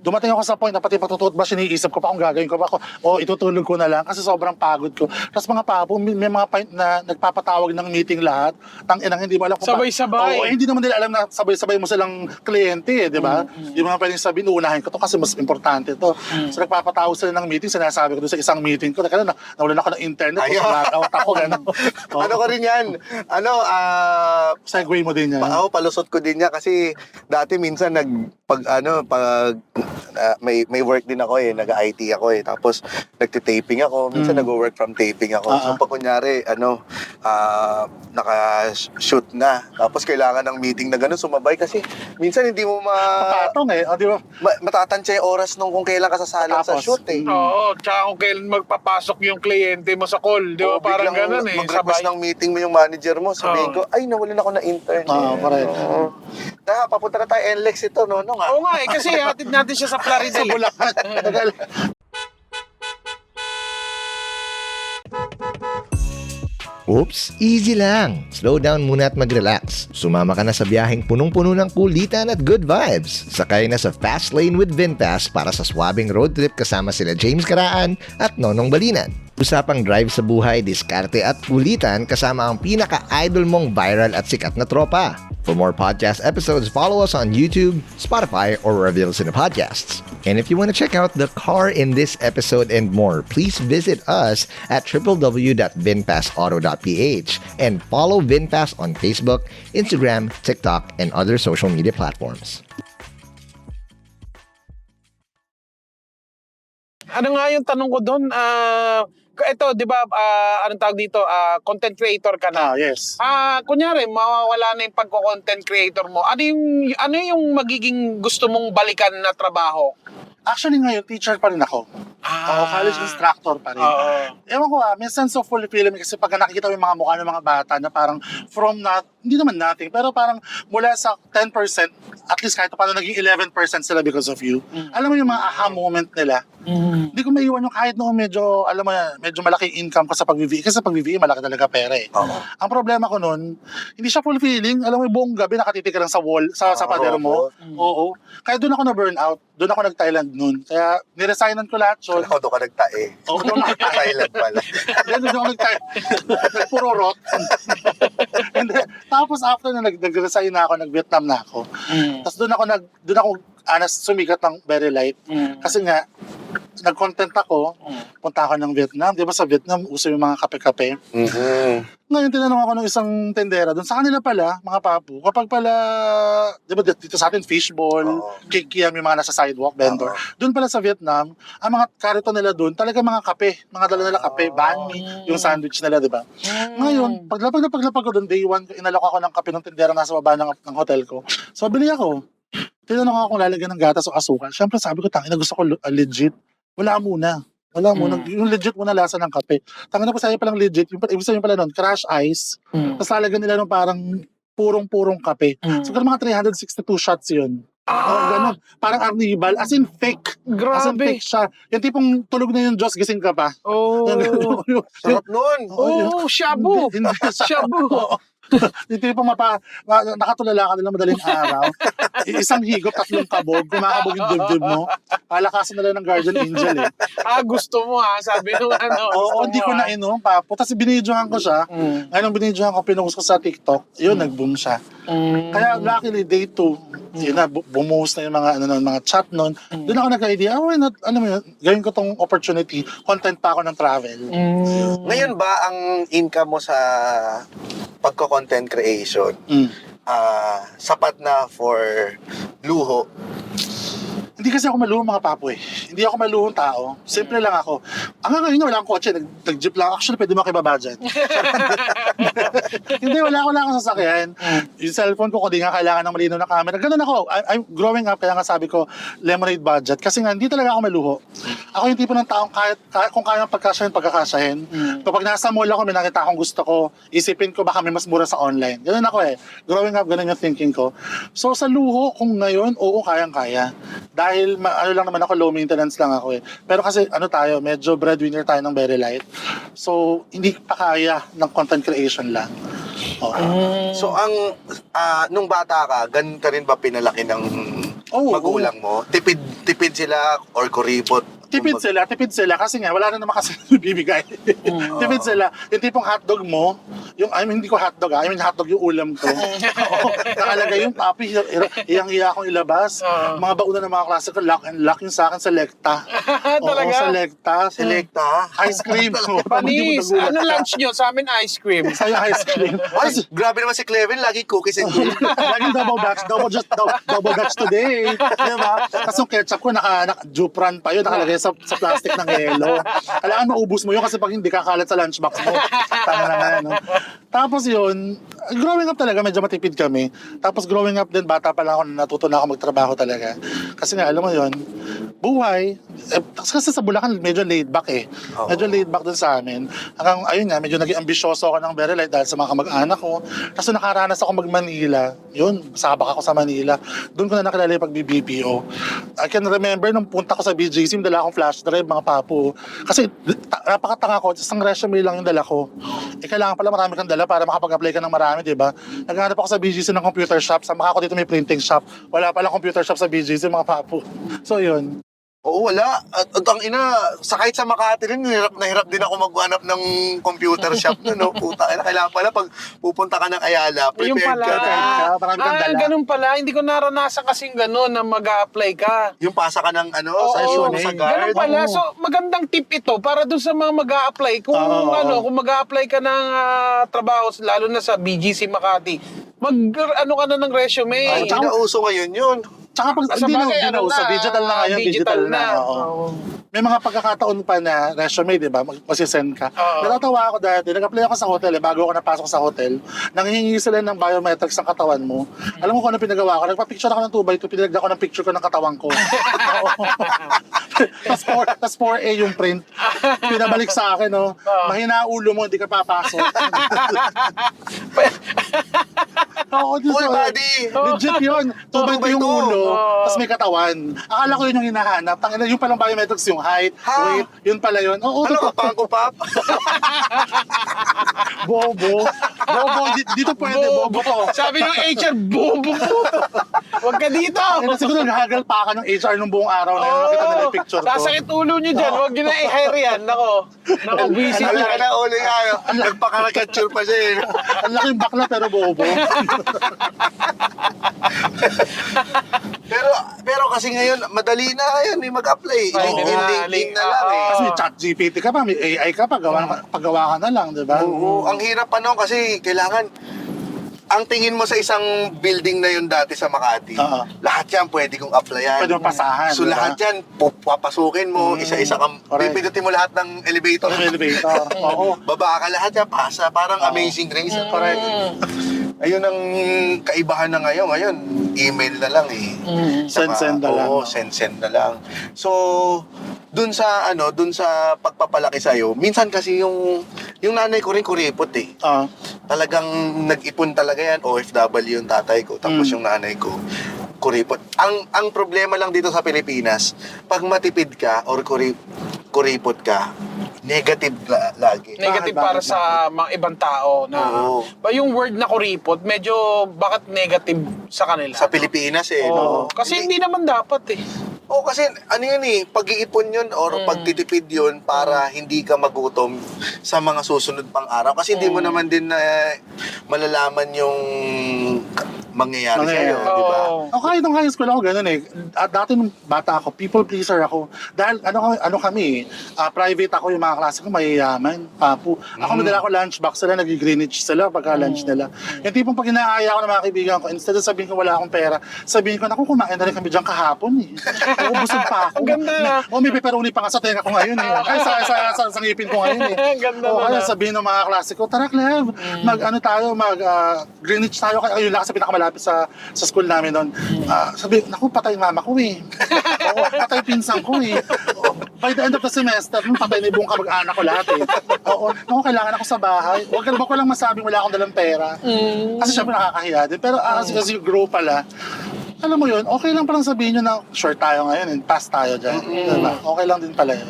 Dumating ako sa point na pati pagtututbrush, iniisip ko pa kung gagawin ko pa ako. Itutulog ko na lang kasi sobrang pagod ko. Tapos mga papo, may mga point na nagpapatawag ng meeting lahat. Tanginang hindi mo alam kung Sabay-sabay. hindi naman nila alam na sabay-sabay mo silang kliyente, di ba? Hindi mo naman pwedeng sabihin, unahin ko to kasi mas importante to. So nagpapatawag sila ng meeting, sinasabi ko doon sa isang meeting ko, nawalan ako ng internet, Ayaw. blackout ako, gano'n. Ano ko rin yan? Segway mo din yan. Palusot ko din niya kasi dati minsan may work din ako nag-IT ako tapos nagte-taping ako, minsan nag-work from taping ako. So pag kunyari naka-shoot na, tapos kailangan ng meeting na gano'n, sumabay kasi minsan hindi mo Patong di ba? matatansya yung oras nung kung kailan ka sasalang sa Tapos, shoot Oo, tsaka kung kailan magpapasok yung kliyente mo sa call, di ba? O, Parang biglang ganun mag-request ng meeting mo yung manager mo, sabihin ko, ay, nawalan ako na intern. correct. Papunta na tayo NLEX ito, no? Oo nga kasi hatid natin siya sa Plaridel. Bulacan. Oops, easy lang. Slow down muna at mag-relax. Sumama ka na sa biyaheng punong-puno ng kulitan at good vibes. Sakay na sa Fast Lane with VinFast para sa swabing road trip kasama sila James Caraan at Nonong Balinan. Usapang drive sa buhay, diskarte at kulitan kasama ang pinaka-idol mong viral at sikat na tropa. For more podcast episodes, follow us on YouTube, Spotify, or wherever you listen to podcasts. And if you want to check out the car in this episode and more, please visit us at www.vinfastauto.ph and follow VinFast on Facebook, Instagram, TikTok, and other social media platforms. Ano nga yung tanong ko doon? Ito, di ba, anong tawag dito? Content creator ka na. Yes. Kunyari, mawawala na yung pagko-content creator mo. Ano yung magiging gusto mong balikan na trabaho? Actually ngayon, teacher pa rin ako. Oo, college instructor pa rin. Ewan ko may sense of fulfillment kasi pag nakikita mo yung mga mukha ng mga bata na parang from hindi naman nothing, pero parang mula sa 10%, at least kahit paano naging 11% sila because of you. Alam mo yung mga aha moment nila. Hindi ko maiwan yung kahit noong medyo, alam mo yan, medyo malaking income ko sa pag-VVE. Kasi sa pag-VVE, malaki talaga pera eh. Ang problema ko noon, hindi siya fulfilling. Alam mo, buong gabi nakatitig ka lang sa wall, sa pader mo. Oo. Kaya doon ako na-burn out. Doon ako nag-Thailand noon. Kaya niresignan ko lahat yun. Ako doon ka nagtae. Oo, doon ako nag-Thailand. Thailand pala. Doon ako nag-Thailand. Nagpururot. Tapos after na nag-resign na ako, nag-Vietnam na ako. Tapos doon ako sumikat ng very light. Kasi nga, nag-content ako, punta ako ng Vietnam. Di ba sa Vietnam, uso yung mga kape-kape. Ngayon, tinanong ako ng isang tendera doon. Sa kanila pala, mga papu, kapag pala, di ba dito sa atin, fishball, kikiam, yung mga nasa sidewalk, vendor. Doon pala sa Vietnam, ang mga karito nila doon, talaga mga kape. Mga dala nila kape, banh mi, yung sandwich nila, di ba? Ngayon, paglapag ko doon, day one, inalok ako ng kape ng tendera nasa baba ng hotel ko. So, bili ako. Tinanong ako kung lalagyan ng gatas o asukal. Siyempre, sabi ko, tangina, gusto ko legit. Wala muna. Yung legit muna lasa ng kape. Tangina po sa'yo palang legit. Ibig sabihin pala nun, crush ice. Tapos lalagyan nila ng parang purong-purong kape. So, mga 362 shots yun. Ganun. Parang arnibal. As in fake. As in fake siya. Yung tipong tulog na yung Diyos, gising ka pa. Sarap nun. Shabu! Hindi Shabu! Yung tipong nakatulala ka nila madaling araw. Isang higop, 3 kabog. Kumakabog yung dibdib mo. Palakasan nila ng guardian angel eh. Gusto mo sabi nung Oo, hindi ko na inom, papo. Tapos binidyohan ko siya. Ngayon binidyohan ko, pinost ko sa TikTok. Yun, nag-boom siya. Kaya luckily, day 2, yun na, bumuhos na yung mga chat nun. Doon ako nagka-idea, why not, gawin ko tong opportunity, content pa ako ng travel. Ngayon ba ang income mo sa pagko-content creation sapat na for luho? Hindi kasi ako maluhong mga papo eh. Hindi ako maluhong tao. Simple lang ako. Hanggang ngayon wala akong kotse. Nag-jeep lang. Actually, pwede mo kibaba dyan. Hindi, wala akong sasakyan. Yung cellphone ko, kung di nga kailangan ng malinaw na camera. Ganun ako. I'm growing up, kaya nga sabi ko, lemonade budget. Kasi nga, hindi talaga ako maluho. Ako yung tipo ng taong kung kaya pagkasyahin, pagkakasyahin. Kapag nasa mall ako, may nakita akong gusto ko, isipin ko baka may mas mura sa online. Ganun ako eh. Growing up, ganun yung thinking ko. So sa luho, kung ngayon, oo, kayang-kaya. Dahil lang naman ako, low maintenance lang ako eh. Pero kasi tayo, medyo breadwinner tayo ng very light. So hindi pa kaya ng content creation lang. So nung bata ka, ganun ka rin ba pinalaki ng magulang mo? Tipid sila or kuripot? Tipid sila kasi nga wala na naman kasi bibigay. Tipid sila. Yung tipong hotdog mo, hindi ko hotdog hotdog yung ulam ko. Nakalagay yung papi, iyang-iya akong ilabas. Mga bauna ng mga klase ko, lock and lock yung sa akin, Selecta. Talaga? Selecta. Ice cream. Panis! Ano lunch nyo? Sa amin ice cream. Sa'yo ice cream. Ay, grabe naman si Clevin, lagi cookies and cream. Laging double dutch today. Diba? Tapos yung ketchup ko, naka-jupran pa yun, nakalagay sa plastic ng yelo. Kailangan maubos mo yun kasi pag hindi kakalat sa lunchbox mo. Tama na nga, no? Tapos yun, growing up talaga, medyo matipid kami. Tapos growing up din, bata pa lang ako, natuto na ako magtrabaho talaga. Kasi nga, alam mo yun, buhay. Kasi sa Bulacan, medyo laid back eh. Medyo laid back dun sa amin. Hanggang, ayun nga, medyo naging ambisyoso ako ng very light dahil sa mga kamag-anak ko. Tapos nakaranas ako mag-Manila. Yun, sabak ako sa Manila. Doon ko na nakilala yung pag-BPO. I can remember nung punta ko sa BGC, dala akong flash drive, mga papo. Kasi napakatanga ko, isang resume lang yung dala ko. Kailangan pala marami kang dala para makapag-apply ka ng marami, di ba? Naghanap ako sa BGC ng computer shop. Sa ako dito may printing shop. Wala palang computer shop sa BGC, mga papo. So, yun. Oo, wala. At ang ina, kahit sa Makati rin, hirap din ako maghanap ng computer shop na, no? Puta, kailangan pala pag pupunta ka ng Ayala, prepared ka. Marami kang dala. Ganun pala. Hindi ko naranasan kasing ganun na mag-a-apply ka. Yung pasa ka ng Oo, sa guard. ganun pala. So, magandang tip ito para dun sa mga mag-a-apply. Kung kung mag-a-apply ka ng trabaho, lalo na sa BGC Makati, ka na ng resume. Ay, hindi na uso ngayon yun. Tsaka pag hindi na uso, digital na ngayon, digital na. may mga pagkakataon pa na resume, di ba? Masisend ka. Oo. Natatawa ako dati, nag-apply ako sa hotel, bago ako napasok sa hotel, nanghihingi sila ng biometrics ng katawan mo. Alam mo kung ano pinagawa ko? Nagpa-picture ako ng 2x2, pinilagda ko ng picture ko ng katawan ko. Tapos 4A yung print. Pinabalik sa akin, no? Mahina ulo mo, hindi ka papasok. Oo, Full body. Legit yun. 2x2 yung 2x2. ulo, tapos may katawan. Akala ko yun yung hinahanap. Tangina, yung palang biometrics, yung height, Ha? weight, yun pala yun. Oo, Ano ka, Pangko Pop? bobo. Bobo, dito pwede, bobo ko. Sabi ng HR, bobo po. Huwag ka dito. Kaya siguro naghagal pa ka ng HR nung buong araw na yun. Nakita nila yung picture ko. Sasakit ulo nyo dyan. Huwag nyo na i-hire yan. Nako, busy Ang na. laki na ulo nga. Nagpakarakature pa siya eh. Ang laking bakla pero bobo. Pero kasi ngayon, madali na ngayon mag-apply. Ay, LinkedIn na lang eh. Kasi may chat GPT ka pa, may AI ka pa, paggawa ka na lang, di ba? Oo, ang hirap pa no kasi kailangan ang tingin mo sa isang building na yun dati sa Makati, Oo. lahat yan pwede kong applyan. Pwede mong pasahan, So di ba? lahat yan, papasukin mo, isa-isa kang, Correct. pipindutin mo lahat ng elevator. Yung elevator. Oo. Baba ka lahat yan, pasa. Parang Amazing Grace. Correct. Ayun ang kaibahan na ngayon. Ngayon, email na lang eh. Send na lang. Oo, send na lang. So, dun sa pagpapalaki sa'yo, minsan kasi yung nanay ko rin kuripot eh. Ah. Talagang nag-ipon talaga yan, OFW yung tatay ko, tapos yung nanay ko, kuripot. Ang problema lang dito sa Pilipinas, pag matipid ka or kuripot ka, negative lagi. Negative Bakit? para sa mga ibang tao na Oo. ba yung word na kuripot medyo bakit negative sa kanila? Sa Pilipinas eh, Oo. no? Kasi hindi naman dapat eh. Oo, kasi ano yun eh, pag-iipon yun or pagtitipid yun para hindi ka magutom sa mga susunod pang araw. Kasi hindi mo naman din na malalaman yung mangyayari sa'yo, Mangyayari. di ba? Oo. O kahit nung high school ako, ganun eh. Dati nung bata ako, people pleaser ako. Dahil ano kami, private ako, yung mga klase ko, mayayaman, papu. Ako madala ko lunchbox sila, nag-Greenwich sila pagka lunch nila. Yung tipong pag inaaya ko ng mga kaibigan ko, instead of sabihin ko wala akong pera, sabihin ko, naku, kumain na rin kami dyan kahapon eh. Oo, busog pa ako. Ang ganda. May pepperoni pa nga sa tenga ko ngayon eh. Ay, sa ngipin ko ngayon eh. Ang ganda Oo, na. kaya sabihin ng mga klase ko, tara Clev, Greenwich tayo, kaya yun lang kasi pinakamalapit sa school namin noon. Sabi, naku, patay mama ko eh. Oo, patay pinsan ko eh. Oo, by the end of the semester, patay na yung buong kamag-anak ko lahat eh. Oo, naku, kailangan ako sa bahay. Huwag ko lang masabing wala akong dalang pera. Kasi syempre nakakahiya din. Pero as you grow pala, alam mo yun, okay lang palang sabihin nyo na short tayo ngayon and pass tayo dyan. Diba? Okay lang din pala yun.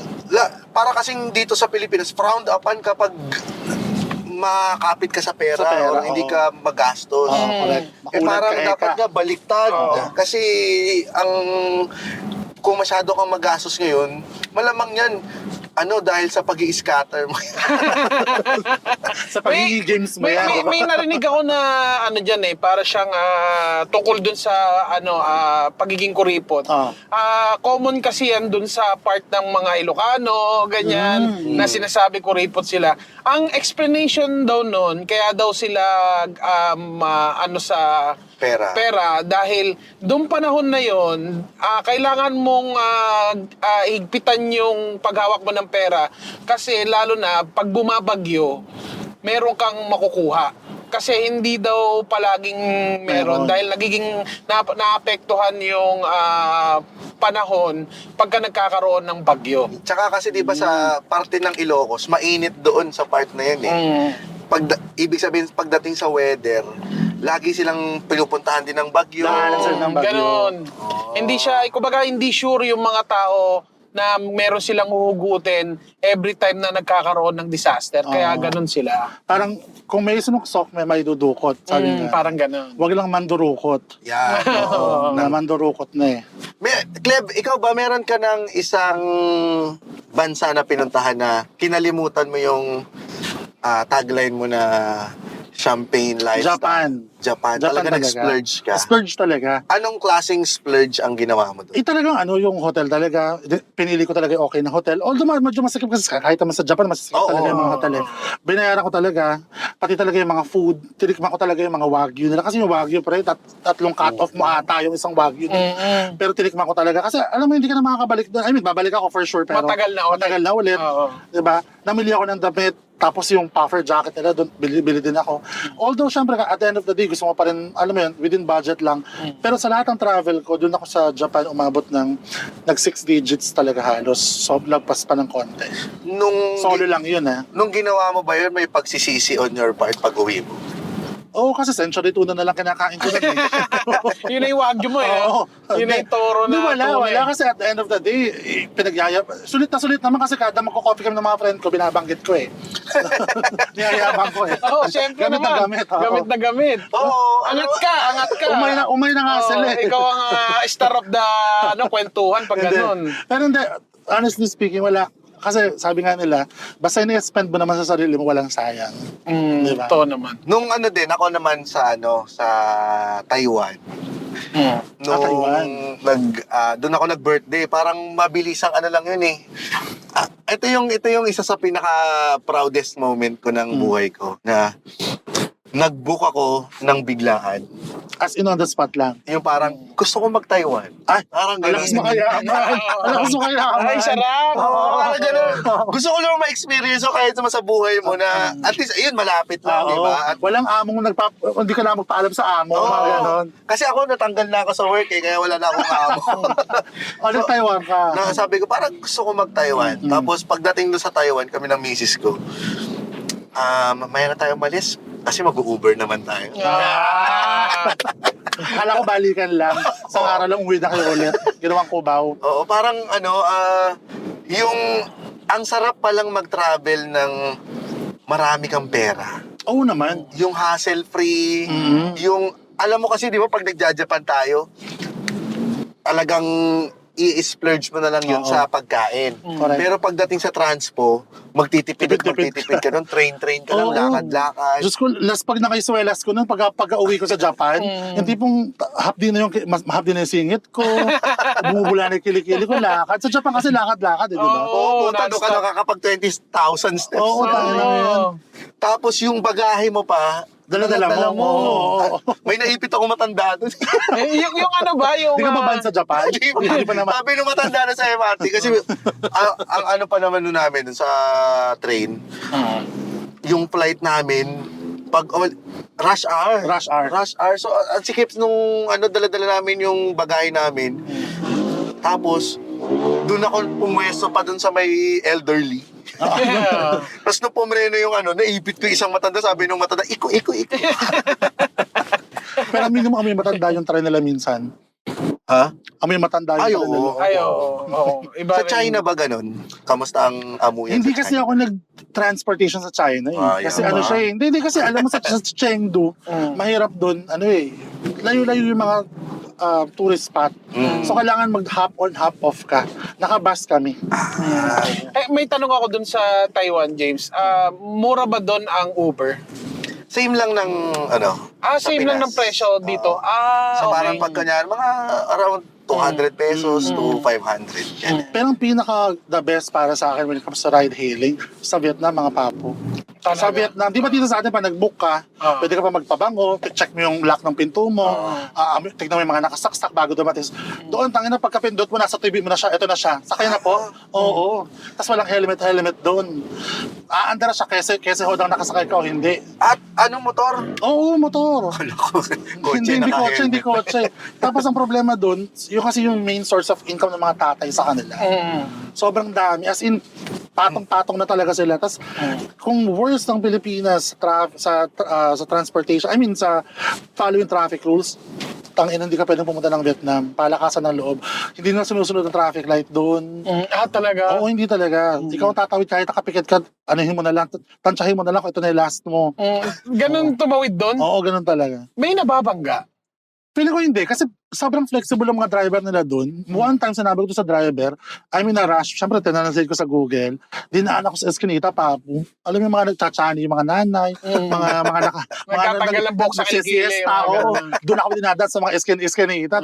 Para kasing dito sa Pilipinas, frowned upon kapag makapit ka sa pera, Sa pera, or hindi oo. ka magastos. Correct. Eh Makulat parang ka, dapat Eka. nga baliktad. Kasi kung masyado kang magastos ngayon, malamang yan, dahil sa pag-i-scatter mo. Sa pagiging games mo yan. diba? May narinig ako na dyan eh, para siyang tungkol dun sa pagiging kuripot. Common kasi yan dun sa part ng mga Ilocano, ganyan, na sinasabi kuripot sila. Ang explanation daw nun, kaya daw sila sa pera dahil doong panahon na yon kailangan mong higpitan yung paghawak mo ng pera kasi lalo na pag bumabagyo meron kang makukuha kasi hindi daw palaging meron dahil nagiging naapektuhan yung panahon pagka nagkakaroon ng bagyo. Tsaka kasi di ba sa parte ng Ilocos, mainit doon sa part na yun eh. Ibig sabihin, pagdating sa weather, lagi silang pinupuntahan din ng bagyo. Dahil sila ng bagyo. Ganon. Hindi siya, kumbaga hindi sure yung mga tao na meron silang huhugutin every time na nagkakaroon ng disaster. Kaya ganon sila. Parang kung may sunuksok, may dudukot. Sabi nga. Parang ganon. Huwag lang mandurukot. Yan. Na mandurukot na eh. Cleb, ikaw ba meron ka ng isang bansa na pinuntahan na kinalimutan mo yung tagline mo na champagne lifestyle. Japan Talaga talaga. nag-splurge ka. Splurge talaga. Anong klaseng splurge ang ginawa mo doon? Talagang yung hotel talaga, pinili ko talaga yung okay na hotel. Although medyo masikip kasi kahit naman sa Japan, masikip Oo, talaga yung mga oo, hotel eh. Binayaran ko talaga, pati talaga yung mga food, tinikman ko talaga yung mga wagyu nila. Kasi yung wagyu, pre, tatlong cut-off mo ata yung isang wagyu. Pero tinikman ko talaga, kasi alam mo, hindi ka na makakabalik doon. I mean, babalik ako for sure, pero Matagal na ulit. ulit. Diba? Namili ako ng damit, tapos yung puffer jacket nila, doon bili din ako. Although, syempre, at the end of the day, gusto mo pa rin, alam mo yun, within budget lang. Pero sa lahat ng travel ko, doon ako sa Japan umabot ng nag 6 digits talaga halos. So, lagpas pa ng konti. Solo lang yun, Nung ginawa mo ba yun, may pagsisisi on your part pag uwi mo? Oo, kasi century tuna na lang kinakain ko nun. Yun na yung wagyu mo eh. Oo. Yun na yung toro na Wala kasi at the end of the day, sulit naman kasi kada magko-coffee kami ng mga friend ko, binabanggit ko eh. Niyayabang ko eh. Oo, syempre Gamit na naman. gamit, oo. Gamit na gamit. Oo. Angat ka. Umay na nga sila eh. Ikaw ang star of the kwentuhan pag Hindi. ganun. Pero hindi, honestly speaking, wala. Kasi sabi nga nila, basta ini-spend mo naman sa sarili mo, walang sayang. Diba? Ito naman. Nung ako naman sa Taiwan. Nung Taiwan. doon ako nag-birthday, parang mabilisang lang yun eh. Ito yung isa sa pinaka-proudest moment ko ng buhay ko na nag-book ako ng biglaan. As in on the spot lang. Yung parang, gusto ko mag-Taiwan. Ay, Parang alakas mo ganun. kayaman. Alakas mo kayaman. Ay, sarap. Oo, parang ganun. Gusto ko lang ma-experience ko kahit naman sa buhay mo na at least, ayun, malapit lang, di ba? At Walang among hindi ka na magpaalam sa amo. Oo. Mga ganon. Kasi ako natanggal na ako sa work kaya wala na akong amo. Ano, Taiwan ka? Sabi ko, parang gusto ko mag-Taiwan. Tapos pagdating doon sa Taiwan, kami ng misis ko, mamaya na tayo malis kasi mag-Uber naman tayo. Akala ko balikan lang. Sa araw lang uwi na kayo ulit. Ginawang kubaw. Oo, parang ang sarap palang mag-travel ng marami kang pera. Oo naman. Yung hassle-free, yung, alam mo kasi, di ba, pag nagja-Japan tayo, talagang i-splurge mo na lang yun Oo. sa pagkain. Correct. Pero pagdating sa transpo, magtitipid ka nun, train ka lang, Oo. lakad-lakad. Diyos ko, last pag nakaiswelas ko nun, pag-uwi ko sa Japan, yung tipong hapdi na yung singit ko, bumubula na yung kilikili ko, lakad. Sa Japan kasi lakad-lakad, di ba? Oo, Punta doon ka non-stop. nakakapag 20,000 steps. Oo, tayo lang yun. Tapos yung bagahe mo pa, Dala-dala mo. Oo. May naipit ako matanda doon. Yung ano ba? Yung, Di ka ba ban sa Japan? Hindi pa naman. Sabi nung matanda na sa MRT kasi ang ano pa naman nun namin dun sa train, yung flight namin pag rush hour. Rush hour. So ang sikip nung dala-dala namin yung bagay namin. Tapos doon ako pumwesto pa doon sa may elderly. Tapos nung pumreno yung naipit ko yung isang matanda, sabi nung matanda, iko. Pero minimum kami matanda yung try nila minsan. Ha? Kami matanda yung Ay, try nila. oo. Ay, oo. Iba Sa rin. China ba ganun? Kamusta ang amuyan Hindi sa kasi China? ako nag-transportation sa China eh. Kasi yan ba? siya eh. Hindi kasi alam mo sa Chengdu, mahirap doon, layo-layo yung mga tourist spot. So kailangan mag-hop on, hop off ka. Nakabus kami. May tanong ako dun sa Taiwan, James. Mura ba dun ang Uber? Same lang ng sa Same lang Pinas. ng presyo dito. So Okay. parang pagkanyari, mga around 200 pesos to 500. Yan. Pero ang pinaka the best para sa akin when it comes to ride hailing, sa Vietnam mga papo. Talaga? Sa Vietnam, di ba dito sa atin pa nag-book ka, pwede ka pa magpabango, check mo yung lock ng pinto mo, tignan mo yung mga nakasaksak bago dumating. Doon, tangin na pagkapindot mo, nasa TV mo na siya, ito na siya, sakay na po. Oo. Tapos walang helmet doon. Aandar siya kese hodang nakasakay ka o hindi. At anong motor? Oo, motor. Ano ko? Hindi kotse. Tapos ang problema doon, yung kasi yung main source of income ng mga tatay sa kanila. Sobrang dami. As in, patong-patong na talaga sila. Tapos, kung worst ng Pilipinas sa transportation, I mean, sa following traffic rules, hindi ka pwedeng pumunta ng Vietnam. Palakasan ng loob. Hindi na sinusunod ang traffic light doon. Talaga? Oo, hindi talaga. Ikaw ang tatawid kahit nakapikit ka, anuhin mo na lang, tansyahin mo na lang kung ito na yung last mo. Ganun tumawid dun? Oo, ganun talaga. May nababangga? Feeling ko hindi, kasi sobrang flexible ang mga driver nila dun. One time, sinabi ko to sa driver, I'm in a rush. Siyempre, tinanasay ko sa Google. Dinaan ako sa Eskinita, papu. Alam mo yung mga nagtsachani, yung mga nanay, Nagtatanggal ng buhok sa kilikili, yung mga ganun. Doon ako dinadaan sa mga Eskinita.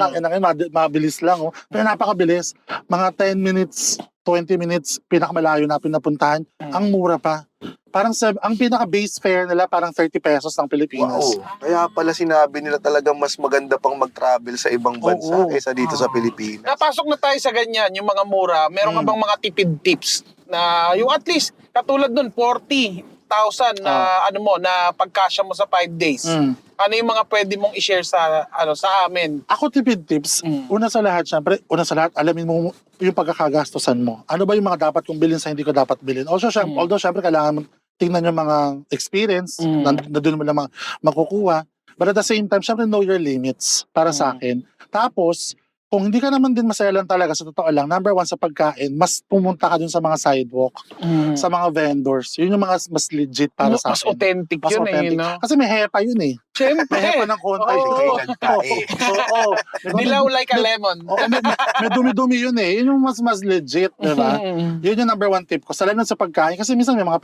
Mabilis lang. Oh. Pero napakabilis. Mga 10 minutes, 20 minutes, pinakamalayo na pinapuntahan. Ang mura pa. Parang ang pinaka-base fare nila parang 30 pesos ng Pilipinas. Wow. Kaya pala sinabi nila talagang mas maganda pang mag-travel sa ibang bansa Oo. kaysa dito sa Pilipinas. Napasok na tayo sa ganyan, yung mga mura. Meron ka bang mga tipid tips na yung at least katulad nun 40,000 na na pagkasya mo sa 5 days. Ano yung mga pwede mong i-share sa sa amin? Ako tipid tips, una sa lahat, alamin mo yung pagkakagastosan mo. Ano ba yung mga dapat kong bilhin sa hindi ko dapat bilhin? Also, although syempre kailangan mo tingnan yung mga experience na doon mo lang makukuha. But at the same time, syempre know your limits para sa akin. Tapos, kung hindi ka naman din masaya lang talaga, sa totoo lang, number one sa pagkain, mas pumunta ka dun sa mga sidewalk, sa mga vendors. Yun yung mga mas legit para sa Mas akin. authentic Mas yun authentic. no? Kasi may hepa yun eh. Siyempre. May hepa ng konti. Oo. Oo. Dilaw like a lemon. Oo, may dumi-dumi yun eh. Yun yung mas legit, di ba? Yun yung number one tip ko. Sa lalo sa pagkain, kasi minsan may mga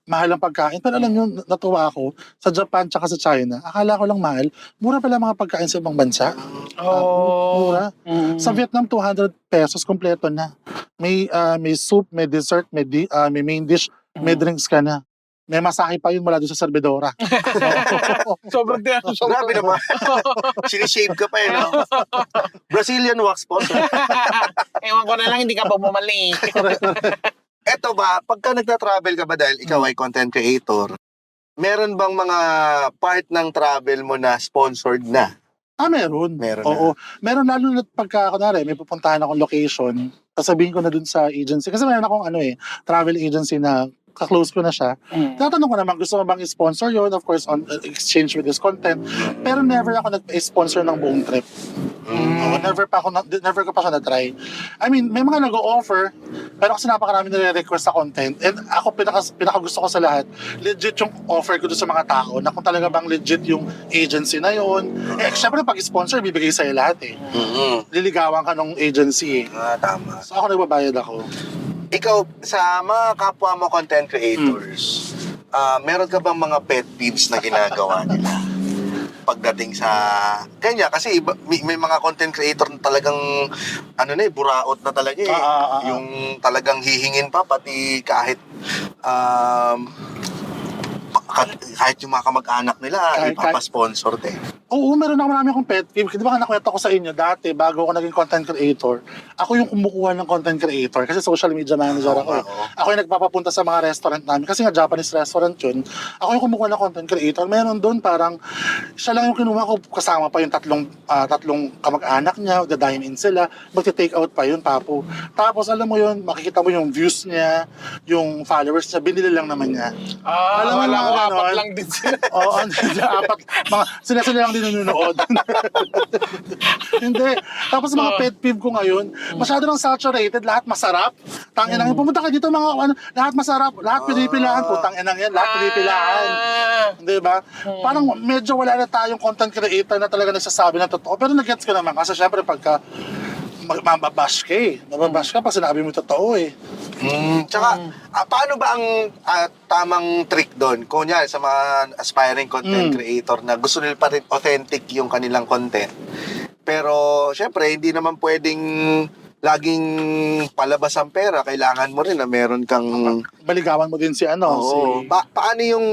mahal ang pagkain. Pero alam nyo, natuwa ako, sa Japan tsaka sa China, akala ko lang mahal, mura pala mga pagkain sa ibang bansa. Mura. Sa Vietnam, 200 pesos, kompleto na. May soup, may dessert, may main dish, may drinks ka na. May masahe pa yun mula doon sa servidora. Sobrang Grabe naman. Sinishave ka pa no? Brazilian wax po. Ewan ko na lang, hindi ka pa bumalik. Eto ba, pagka nagta-travel ka ba dahil ikaw ay content creator, meron bang mga part ng travel mo na sponsored na? Meron. Meron Oo. Meron lalo na pagka, kunwari, may pupuntahan akong location, sasabihin ko na dun sa agency. Kasi meron akong travel agency na kaklose ko na siya. Tatanong ko naman, gusto mo bang i-sponsor yun? Of course, on exchange with this content. Pero never ako nag-sponsor ng buong trip. Never ko pa siya na-try. I mean, may mga nag-o-offer, pero kasi napakarami nire-request sa content. And ako, pinaka gusto ko sa lahat, legit yung offer ko doon sa mga tao, na kung talaga bang legit yung agency na yun. Syempre, pag-sponsor, bibigay sa'yo lahat eh. Liligawan ka ng agency eh. Tama. So ako nagbabayad ako. Ikaw, sa mga kapwa mo content creators, meron ka bang mga pet peeves na ginagawa nila? Pagdating sa kanya kasi may mga content creator na talagang buraot na talaga eh. Yung talagang hihingin pa pati kahit yung mga kamag-anak nila ipapasponsor din. Oo, marami akong pet peeve. Di ba nakwento ko sa inyo dati, bago ako naging content creator, ako yung kumukuha ng content creator kasi social media manager ako. Ako yung nagpapapunta sa mga restaurant namin kasi nga Japanese restaurant yun. Ako yung kumukuha ng content creator. Meron doon parang siya lang yung kinuha ko, kasama pa yung tatlong kamag-anak niya, dine-in sila, magti-take out pa yun, papo. Tapos alam mo yun, makikita mo yung views niya, yung followers niya, binili lang naman niya. Alam mo lang, apat lang din sila. Oo, apat. Sila lang din nanonood. Hindi. Tapos mga pet peeve ko ngayon, masyado nang saturated, lahat masarap. Tangin lang. Pumunta ka dito lahat masarap, lahat pinipilahan. Putang inang yan, lahat pinipilahan. Di ba? Parang medyo wala na tayong content creator na talaga nagsasabi na totoo. Pero nag-gets ko naman kasi syempre pagka mababash ka eh. Mababash ka pag sinabi mo totoo eh. Tsaka, paano ba ang tamang trick doon? Kunyari sa mga aspiring content creator na gusto nila pa rin authentic yung kanilang content. Pero, syempre, hindi naman pwedeng laging palabas ang pera. Kailangan mo rin na meron kang... Baligawan mo din si Oo. Paano yung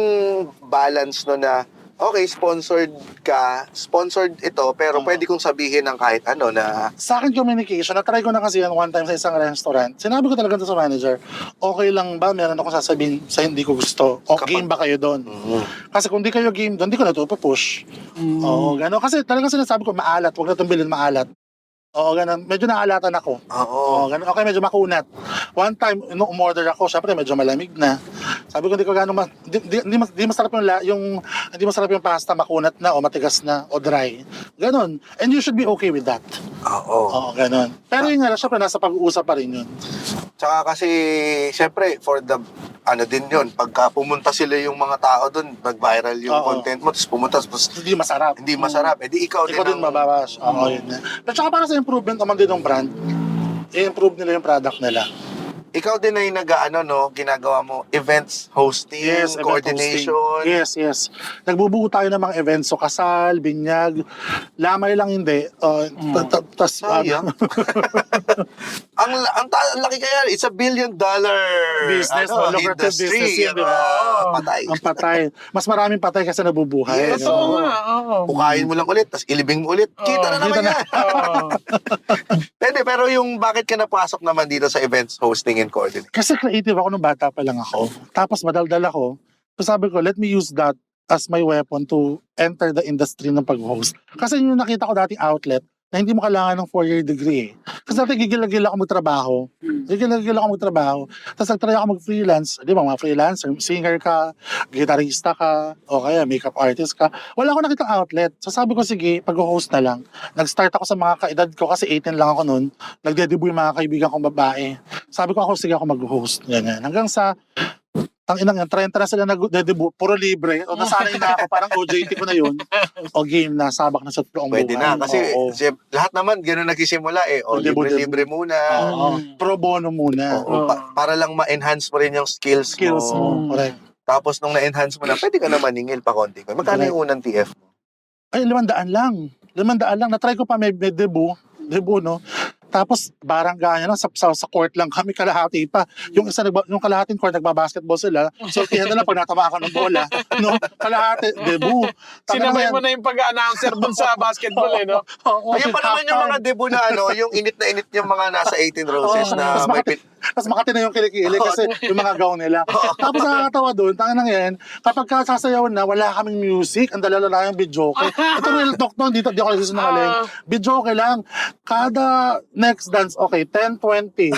balance no na okay, sponsored ito, pero pwede kong sabihin ng kahit ano na... Sa akin, communication, na-try ko na kasi yan one time sa isang restaurant. Sinabi ko talaga sa manager, okay lang ba, meron akong sasabihin sa hindi ko gusto. O game ba kayo doon? Kasi kung di kayo game doon, di ko na ito push. Oo, gano'n. Kasi talagang sinasabi ko, maalat, huwag na itong bilhin maalat. Oo, ganun. Medyo naalatan ako. Oo, ganun. Okay, medyo makunat. One time, umorder ako, syempre medyo malamig na. Sabi ko, hindi ko gano'n, hindi masarap hindi masarap yung pasta, makunat na, o matigas na, o dry. Ganun. And you should be okay with that. Oo, ganun. Pero yun nga, syempre, nasa pag-uusap pa rin yun. Tsaka kasi, syempre, for ano din yun, pagka pumunta sila yung mga tao doon, nag-viral yung Oo. content mo, tapos pumunta, tapos Hindi masarap. hindi masarap, edi ikaw Ikaw din ang- mababash. Oo, yun na. Pero tsaka para sa improvement naman din ng brand, i-improve nila yung product nila. Ikaw din ay ginagawa mo events, hosting, Event coordination. hosting. Yes. Nagbubuo tayo ng mga events. So, kasal, binyag, lamay lang hindi. Tas, Sayang. ang laki kaya, it's $1 billion Business, lucrative business yun, di ba? Patay. ang patay. Mas maraming patay kasi nabubuhay. Yes. Totoo nga, oo. Pukain mo lang ulit, tapos ilibing mo ulit. Kita na naman kita na. yan. Oo. Pwede, pero yung bakit ka napasok naman dito sa events, hosting, and coordination? Kasi creative ako nung bata pa lang ako. Tapos madaldal ako. So sabi ko, let me use that as my weapon to enter the industry ng pag-host. Kasi yun yung nakita ko dating outlet na hindi mo kailangan ng 4-year degree eh. Kasi dati gigil-gil ako magtrabaho. Tapos nag-try ako mag-freelance. Di ba, mga freelancer, singer ka, gitarista ka, o kaya makeup artist ka. Wala ako nakitang outlet. So sabi ko, sige, pag-host na lang. Nag-start ako sa mga kaedad ko kasi 18 lang ako noon. Nagde-debut yung mga kaibigan kong babae. Sabi ko, sige ako mag-host. Ganyan. Hanggang sa inang yan, 30 na sila nag-debut, puro libre. O nasanay na ako, parang OJT ko na yun. O game na, sabak na sa toong Pwede na, kasi Oo. lahat naman ganun nagsisimula eh. O, Debo, libre-libre muna. Oo. Pro bono muna. Oo, para lang ma-enhance mo rin yung skills Skills mo. mo. Correct. Tapos nung na-enhance mo na, pwede ka na maningil pa konti. Magkano Correct. yung unang TF mo? Ay, 500 lang. 500 lang. Na-try ko pa may debut. Debut, no? Tapos, barangay na, sa court lang kami, kalahati pa. Yung yung kalahating court, nagbabasketball sila. So, kaya na lang pag natama ako ng bola. No? Kalahati, debut. Sinabay mo na yung pag-announcer dun sa basketball eh, no? Ayun pa naman yung mga debut na yung init na init yung mga nasa 18 roses na Tapos may Tapos makati na yung kilikili kasi yung mga gown nila. Tapos nakakatawa doon, tanga nang yan, kapag sasayaw na, wala kaming music, ang dalala lang yung videoke. Ito real talk to, di ako nagsisinungaling. Videoke lang. Kada next dance, okay, 10, 20. 7,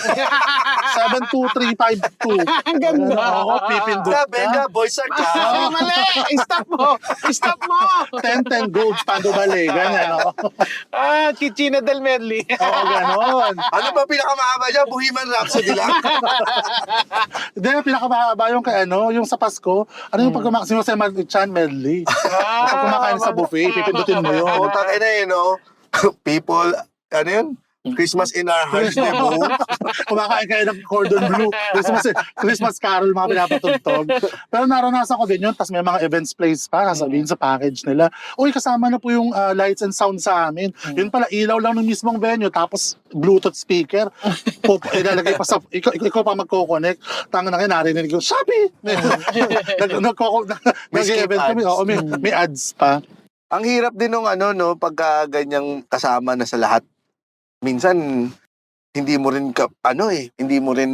2, 3, 5, 2. Ang ganda. Oo, pipindot Benga, ka. boys are Ah, ka. mali! Stop mo! Stop mo! 10, 10 golds, pando bale, ganyan. Oo, Chichina del Medley. Oo, ganon. Ano ba pinakamahaba dyan? Bohemian Rhapsody lang? Hindi, pinakamahaba yung kay yung sa Pasko, ano yung pag si Jose Chan medley. Pag kumakain sa buffet, pipindutin mo yun. O, takay na yun, no? People, ano yun? Christmas in our hearts, debut. Kumakain kayo ng cordon bleu. Christmas carol, mga pinapatugtog. Pero naranasan ko din yun. Tapos may mga events place pa. Sasabihin sa package nila, uy, kasama na po yung lights and sound sa amin. Yun pala, ilaw lang ng mismong venue. Tapos Bluetooth speaker. Ilalagay pa sa, ikaw pa magkoconnect. Tanga na kayo, narinig yung, Shopee! Nag-event kami. Oo, may ads pa. Ang hirap din nung pagka ganyang kasama na sa lahat. Minsan, hindi mo rin hindi mo rin,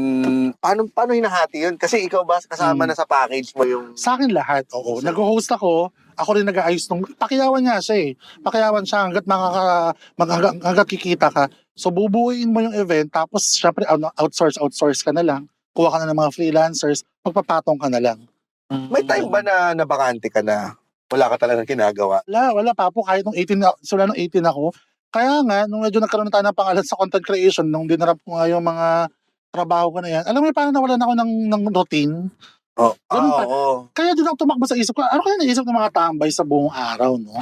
paano hinahati yun? Kasi ikaw ba kasama na sa package mo yung... Sa akin lahat, oo. Nag-host ako rin nag-aayos nung, pakiyawan niya siya eh. Pakiyawan siya hanggat hanggat kikita ka. So bubuuin mo yung event, tapos syempre outsource ka na lang. Kuha ka na ng mga freelancers, magpapatong ka na lang. May time ba na nabakante ka na wala ka talagang ginagawa? Wala pa po. Kahit nung 18, sula nung 18 ako. Kaya nga, nung medyo nagkaroon na tayo ng pangalan sa content creation, nung dinarap ko nga yung mga trabaho ko na yan, alam mo, parang nawalan ako ng routine. Oo. Ganun pa. Oo. Kaya doon ako tumakbo sa isip ko, ano kaya naisip ng mga tambay sa buong araw, no?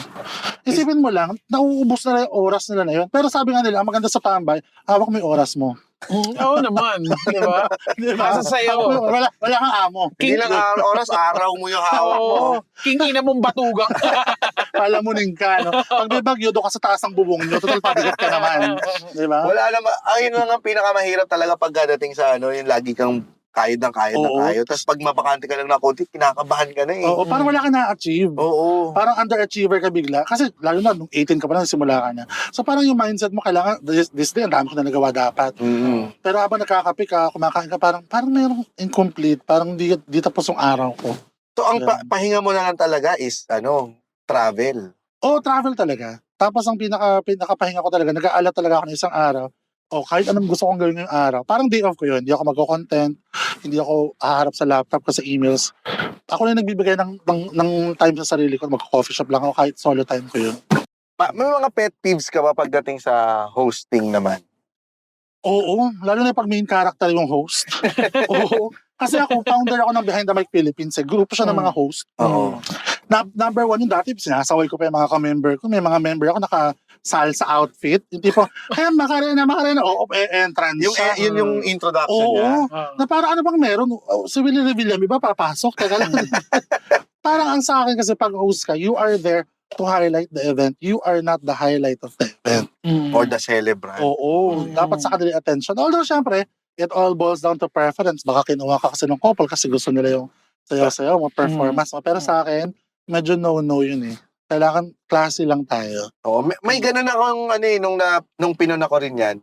Isipin mo lang, nauubos na yung oras nila na yun. Pero sabi nga nila, ang maganda sa tambay, hawak mo yung oras mo. Oo naman, di ba? Diba? Nasa sayo. Wala kang amo. Hindi lang oras, araw mo yung hawak mo. Oo. King-ina mong batugang. Palamunin ka, no? Pag may bagyo, doon ka sa taas ng bubong nyo, total pabigat ka naman. Diba? Wala naman. Ayun lang ang pinakamahirap talaga pagdating sa yung lagi kang kayod ng Oo. kayod. Tapos pag mabakante ka lang na konti, kinakabahan ka na eh. Oo, parang wala ka na-achieve. Oo. Parang underachiever ka bigla. Kasi lalo na, nung 18 ka pa lang, simula ka na. So parang yung mindset mo, kailangan, this day, ang dami ko na nagawa dapat. Mm. Pero habang nakakape ka, kumakain ka, parang mayroong incomplete. Parang di tapos yung araw ko. So ang pahinga mo na lang talaga is travel. Oo, travel talaga. Tapos ang pinakapahinga ko talaga, nag-aalat talaga ako ng isang araw. O kahit anong gusto kong gawin ngayong araw. Parang day off ko yun. Hindi ako mag-content. Hindi ako haharap sa laptop ko sa emails. Ako na yung nagbibigay ng time sa sarili ko. Mag-coffee shop lang ako kahit solo time ko yun. May mga pet peeves ka ba pagdating sa hosting naman? Oo, lalo na pag main character yung host. Oo. Kasi ako, founder ako ng Behind the Mic Philippines. Grupo siya ng mga host. Oo. Number one yung dati, sinasaway ko pa yung mga ka-member ko. May mga member ako naka-salsa outfit. Yung tipo, hey, makarena, oo, entrance Yung, siya. yun yung introduction Oo. niya. Na parang ano bang meron? Si Willie Revillame ba papasok? Teka lang. Parang ang sa akin kasi pag host ka, you are there to highlight the event. You are not the highlight of the event. Or the celebrant. Oo. Dapat sa kanila attention. Although, syempre, it all boils down to preference. Baka kinuha ka kasi ng couple kasi gusto nila yung sayaw-sayaw mo, performance mo. Pero sa akin, medyo no-no yun eh. Kailangan klase lang tayo. Oo, may ganun akong ano eh, nung pinuna ko rin yan,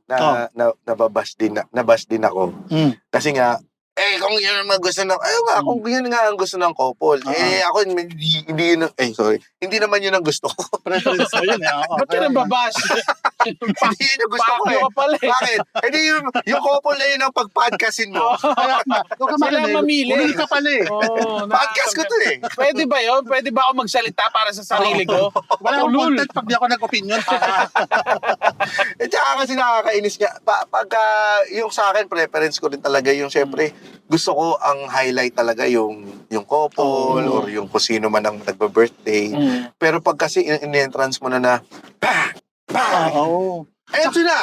nababash din ako. Kasi nga, kung yun ang gusto ng, kung yun nga ang gusto ng couple, ako, hindi naman yun ang gusto ko. Preference mo yun eh. Ba't ka nang babash? Hindi yun ang gusto ko eh. Pakyo ka pala eh. Bakit? Hindi yung couple na yun ang pag-podcastin mo. Kaya nga, huwag ka Sila makinig. mamili. Huli ka pala eh. Podcast ko to eh. Pwede ba yun? Pwede ba ako magsalita para sa sarili ko? Wala akong content pag di ako nag-opinion. Tsaka kasi nakakainis niya. Pagka yung sa akin, preference ko rin talaga yung syempre, gusto ko ang highlight talaga yung couple or yung kung sino man ang nagbe-birthday. Pero pag kasi in-entrance mo na Oo. ayun sila!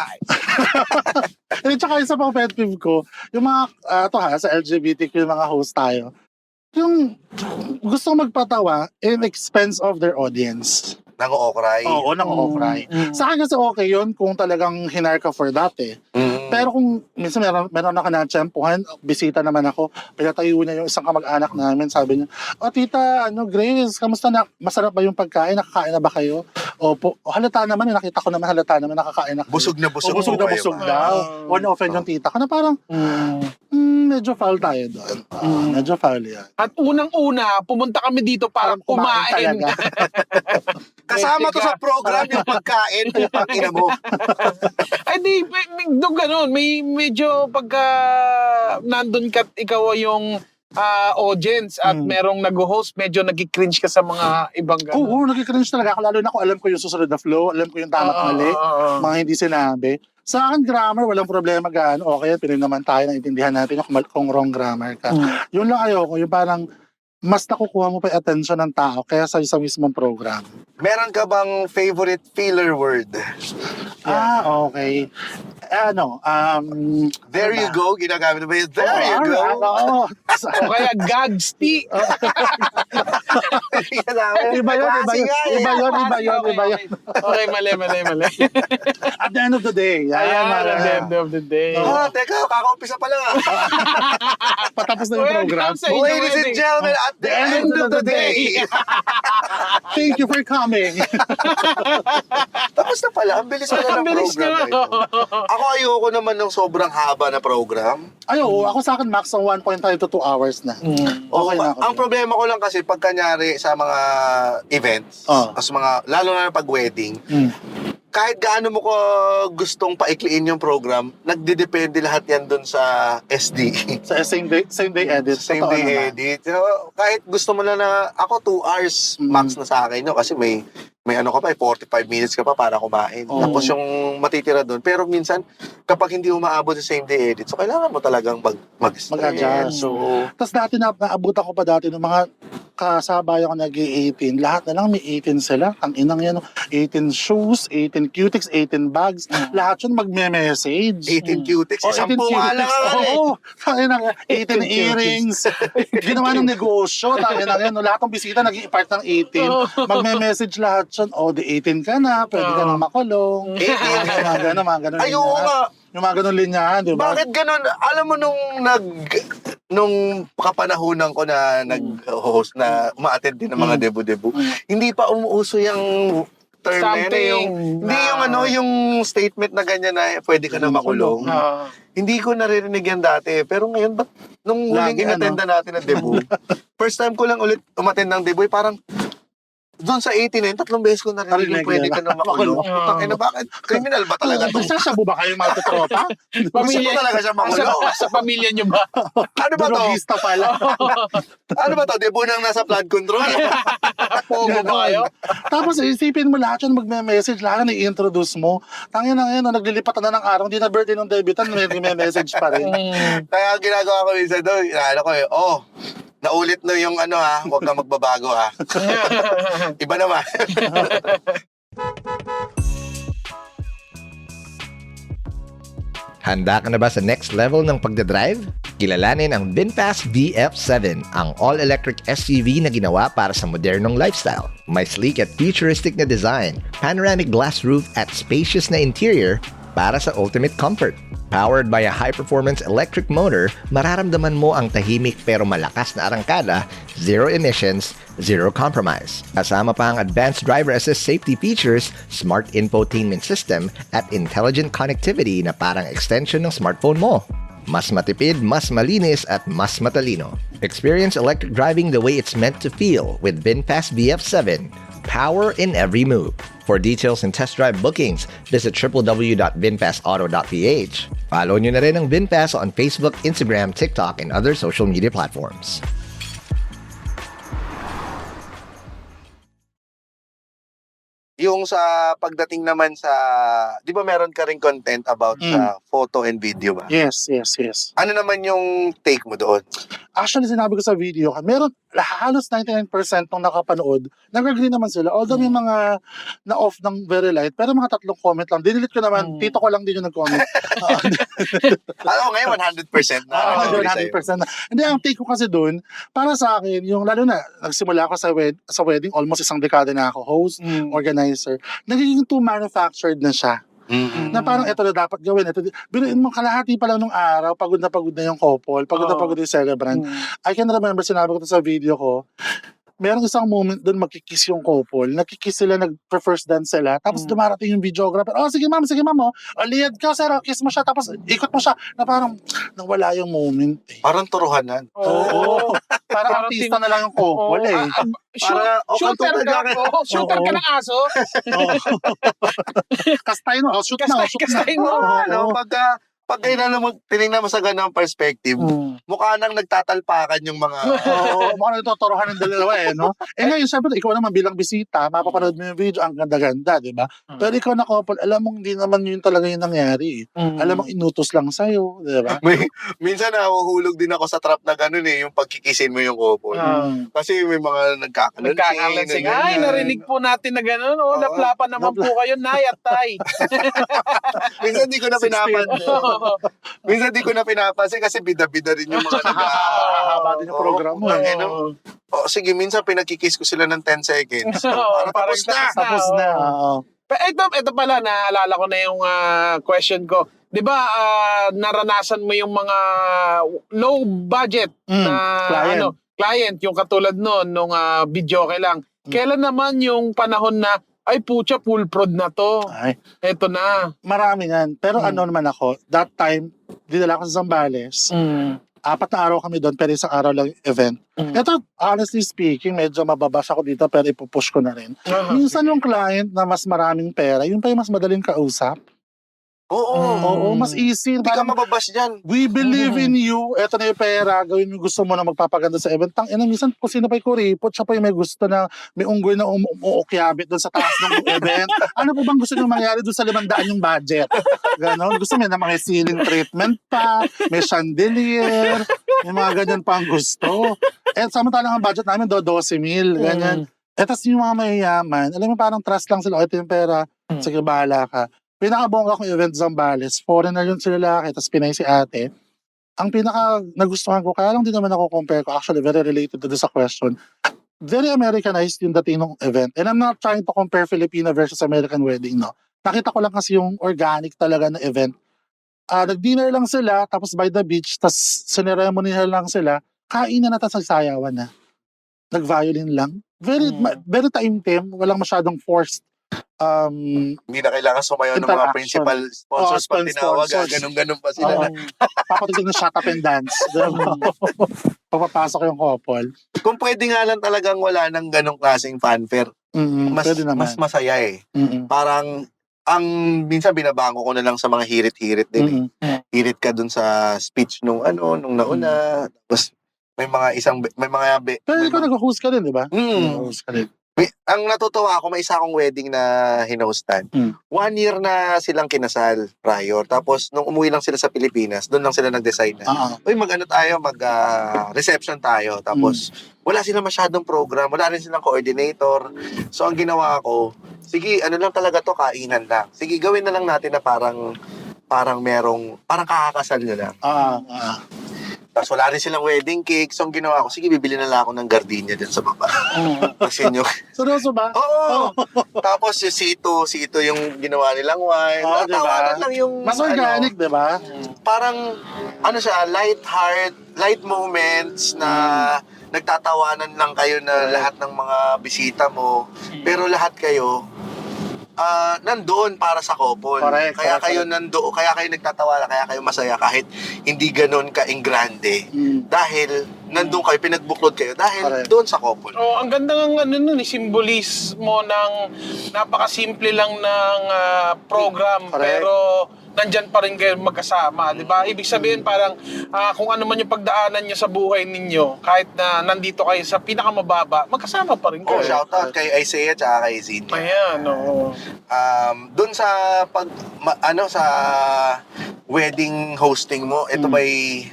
Eh, tsaka isa pang pet peeve ko, yung mga, sa LGBTQ, yung mga host tayo, yung gusto magpatawa in expense of their audience. Nang-o-cry. Oo, nang-o-cry. Sa akin kasi okay yun kung talagang hinar ka for that eh. Pero kung minsan meron ako na-tsempuhan, bisita naman ako, pinatayo niya yung isang kamag-anak namin, sabi niya, tita, Grace, kamusta na, masarap ba yung pagkain? Nakakain na ba kayo? Opo, halata naman, nakita ko naman halata naman, nakakain na kayo. Busog na busog. Busog na busog daw. O na-offend yung tita ko na parang, medyo foul tayo doon. Medyo foul yan. At unang-una, pumunta kami dito para kumain. talaga. Kasama to sa program yung pagkain, putang ina mo. Ay di, doon ganun. May medyo pagka nandun ka, ikaw yung audience at merong nag-host, medyo nag-cringe ka sa mga ibang ganun. Oo, nag-cringe talaga ako. Lalo na ako, alam ko yung susunod na flow, alam ko yung tama't mali, mga hindi sinabi. Sa akin, grammar, walang problema gaan. Okay, pero naman tayo, naintindihan natin kung wrong grammar ka. Yun lang ayoko, yung parang mas nakukuha mo pa yung attention ng tao kaya sa isang mismong program. Meron ka bang favorite filler word? Okay. There you go, ginagamit mo ba yun? There you go. O kaya gagsti. Iba yun. Okay, mali. At the end of the day. Ayan, at the end of the day. Teka, kakaumpisa pa lang Patapos na yung program. Welcome sa inyong Ladies and wedding. gentlemen, at the end of the day. Thank you for coming. Tapos na pala, ang bilis pala ng Ang bilis program na ka. ito. Ako ayoko naman ng sobrang haba na program. Ako sa akin max ng 1.5 to 2 hours na. Okay na ako. Ang problema ko lang kasi pag kanyari sa mga events, as mga, lalo na pag wedding, kahit gaano mo ko gustong paikliin yung program, nagdidepende lahat yan dun sa SD. Sa same day edit. Same Totoo day naman. edit. Kahit gusto mo na ako 2 hours max na sa akin, no? Kasi may ano ka pa, 45 minutes ka pa para kumain. Tapos yung matitira doon. Pero minsan, kapag hindi umaabot sa same day edit, so kailangan mo talagang Mag-adjust. So, Tapos dati naabutan ko pa dati ng mga kasabayan ko nag-18. Lahat na lang may 18 sila. Ang inang yan. 18 shoes, 18 cutics, 18 bags. Lahat yun magme-message. 18 cutics. 10 18 nga lang. Oo. 18 earrings. Ginawa ng negosyo. Lahat ng bisita naging part ng 18. Magme-message lahat yun. Di 18 ka na. Pwede ka na makulong. 18. Mga ganun. Ay, oo nga. Yung mga ganun linyahan, di ba? Bakit ganun? Alam mo nung kapanahunan ko na nag-host na uma-attend din ng mga debu-debu, hindi pa umuuso yung term na yun, Something hindi yung statement na ganyan na pwede ka na makulong. Hindi ko naririnig yan dati. Pero ngayon, ba't nung huling Lagi, in-attenda natin ng debu, first time ko lang ulit umattend ng debu, parang, Doon sa 89, 3 beses ko narinig yung pwede ka na makulong. Oo. Putang ina, bakit? Criminal ba talaga to? Nagsasabu ba kayo mga tropa? Gusto ko talaga siya makulong. Sa pamilya nyo ba? Ano ba to? Drogista pala. Ano ba to? Debo nang nasa flood control. Pogo ba kayo? Tapos isipin mo lahat yun, magme-message, lahat na i-introduce mo. Tangin na ngayon, naglilipatan na ng araw, hindi na birthday ng debutant, may message pa rin. Kaya ang ginagawa ko minsan doon, inaano ko naulit na yung huwag ka magbabago ha. Iba naman. Handa ka na ba sa next level ng pagdadrive? Kilalanin ang VinFast VF7, ang all-electric SUV na ginawa para sa modernong lifestyle. May sleek at futuristic na design, panoramic glass roof at spacious na interior para sa ultimate comfort. Powered by a high-performance electric motor, mararamdaman mo ang tahimik pero malakas na arangkada, zero emissions, zero compromise. Kasama pa ang advanced driver assist safety features, smart infotainment system, at intelligent connectivity na parang extension ng smartphone mo. Mas matipid, mas malinis, at mas matalino. Experience electric driving the way it's meant to feel with VinFast VF7. Power in every move. For details and test drive bookings, visit www.vinfastauto.ph. Follow nyo na rin ang VinFast on Facebook, Instagram, TikTok, and other social media platforms. Yung sa pagdating naman sa, di ba meron ka ring content about sa photo and video ba? Yes. Ano naman yung take mo doon? Actually, sinabi ko sa video, meron halos 99% ng nakapanood, nag-agree naman sila. Although may mga na-off ng very light, pero mga 3 comment lang. Dinilit ko naman, tito ko lang din yung nag-comment. Alam ko ngayon 100% na. Oo, 100% na. Hindi, ang take ko kasi doon, para sa akin, yung lalo na, nagsimula ako sa wedding, almost 1 dekada na ako, host, organizer, nagiging too manufactured na siya. Na parang ito na dapat gawin. Biruin mo, kalahati pa lang nung araw, pagod na yung couple, pagod na pagod yung celebrant. I can remember, sinabi ko to sa video ko, merong isang moment doon magkikiss yung couple, nagkikiss sila, nag-first dance sila, tapos dumarating yung videographer, sige ma'am, liyad ka sir, kiss mo siya, tapos ikot mo siya, na parang nawala yung moment. Parang turuhanan. Oo. Parang artista na lang yung couple eh. Shooter ka ng aso. Kastay mo, shoot na. Kastay mo. Pag tinignan mo sa ganang perspective, mukha nang nagtatalpakan yung mga... Oo, mukhang nagtotorohan ng dalawa no? Ngayon, syempre, ikaw naman bilang bisita, mapapanood mo yung video, ang ganda-ganda, di ba? Pero ikaw na couple, alam mong hindi naman yun talaga yung nangyari. Alam mong inutos lang sa'yo, di ba? Minsan nahuhulog din ako sa trap na gano'n yung pagkikisin mo yung couple. Kasi may mga Nagkakalansing. Ay, narinig po natin na gano'n. Laplapan naman po kayo, nay at tay. Minsan di ko na pinapansin. Minsan di ko na pinapansin kasi bida-bida rin yung mga Haba din yung program mo. Sige, minsan pinagkikiss ko sila ng 10 seconds. Parang Tapos na. Ito pala, naalala ko na yung question ko. Di ba, naranasan mo yung mga low budget na client, yung katulad nun, nung video lang. Kailan naman yung panahon na ay putya, full prod na to. Ay. Eto na. Marami yan. Pero ano naman ako, that time, dinala ko sa Zambales. 4 na araw kami doon, pero 1 araw lang yung event. Ito, honestly speaking, medyo mababash ako dito, pero ipupush ko na rin. Minsan yung client na mas maraming pera, yun pa yung mas madaling kausap. Oo, mas easy. Hindi ka mababash dyan. We believe in you. Eto na yung pera. Gawin yung gusto mo na magpapaganda sa event. Minsan kung sino pa yung kuripot, siya pa yung may gusto na may unggoy na umuukyabit doon sa taas ng event. Ano po bang gusto nyo mangyari doon sa 500 yung budget? Ganon. Gusto mo na may ceiling treatment pa, may chandelier, may mga ganyan pa ang gusto. Samantalang ang budget namin 12,000, ganyan. Tapos yung mga mayayaman, alam mo parang trust lang sila. Ito yung pera, sige bahala ka. Pinakabongga kong event Zambales, foreigner yun si lalaki, tapos Pinay si ate. Ang pinaka nagustuhan ko, kaya lang din naman ako compare ko, actually very related to this question. Very Americanized yung dating ng event. And I'm not trying to compare Filipino versus American wedding, no. Nakita ko lang kasi yung organic talaga na event. Nag-dinner lang sila, tapos by the beach, tapos sineremony lang sila, kainan na tapos nagsayawan na. Nag-violin lang. Very time, walang masyadong forced Hindi na kailangan sumayaw ng mga Interaction. principal sponsors Oo, pag tinawag. sponsors. Ganun-ganun pa sila. Oo. Papatugtog ng shut up and dance. Diba? Papapasok yung couple. Kung pwede nga lang talagang wala ng ganong klaseng fanfare, Pwede naman. mas masaya eh. Mm-mm. Parang, minsan binabango ko na lang sa mga hirit-hirit din. Mm-mm. Hirit ka dun sa speech nung nauna. Tapos, may mga Pero ikaw nag-host ka din, di ba? Mm. Nag-host ka din. Ang natutuwa ako, may isa akong wedding na hinahostan. 1 year na silang kinasal prior. Tapos, nung umuwi lang sila sa Pilipinas, doon lang sila nag-decide na, uy, reception tayo. Tapos, wala silang masyadong program. Wala rin silang coordinator. So, ang ginawa ko, sige, ano lang talaga to, kainan lang. Sige, gawin na lang natin na parang kakakasal nyo lang. Tapos wala rin silang wedding cake. So, ang ginawa ko, sige, bibili na lang ako ng gardenia dyan sa baba. Kasi yung... Seryoso ba? Oo! Tapos yung sito yung ginawa nilang wine. Oo, Natawanan diba? lang yung... Mas organic, di ba? Parang, siya, light moments na nagtatawanan lang kayo na lahat ng mga bisita mo. Pero lahat kayo, nandoon para sa couple. Correct, Kaya correct, kayo nandoon, kaya kayo nagtatawa, kaya kayo masaya kahit hindi ganoon ka-ingrande. Dahil nandoon kayo, pinagbuklod kayo dahil Correct. doon sa couple. Oh, ang ganda ng simbolismo ng napakasimple lang ng program Correct. pero nandyan pa rin kayo magkasama, di ba? Ibig sabihin parang kung ano man yung pagdaanan nyo sa buhay ninyo, kahit na nandito kayo sa pinakamababa, magkasama pa rin Oh, kayo. shoutout kay Isaiah at kay Zine. Ayan, oo. Doon sa sa wedding hosting mo, ito ba'y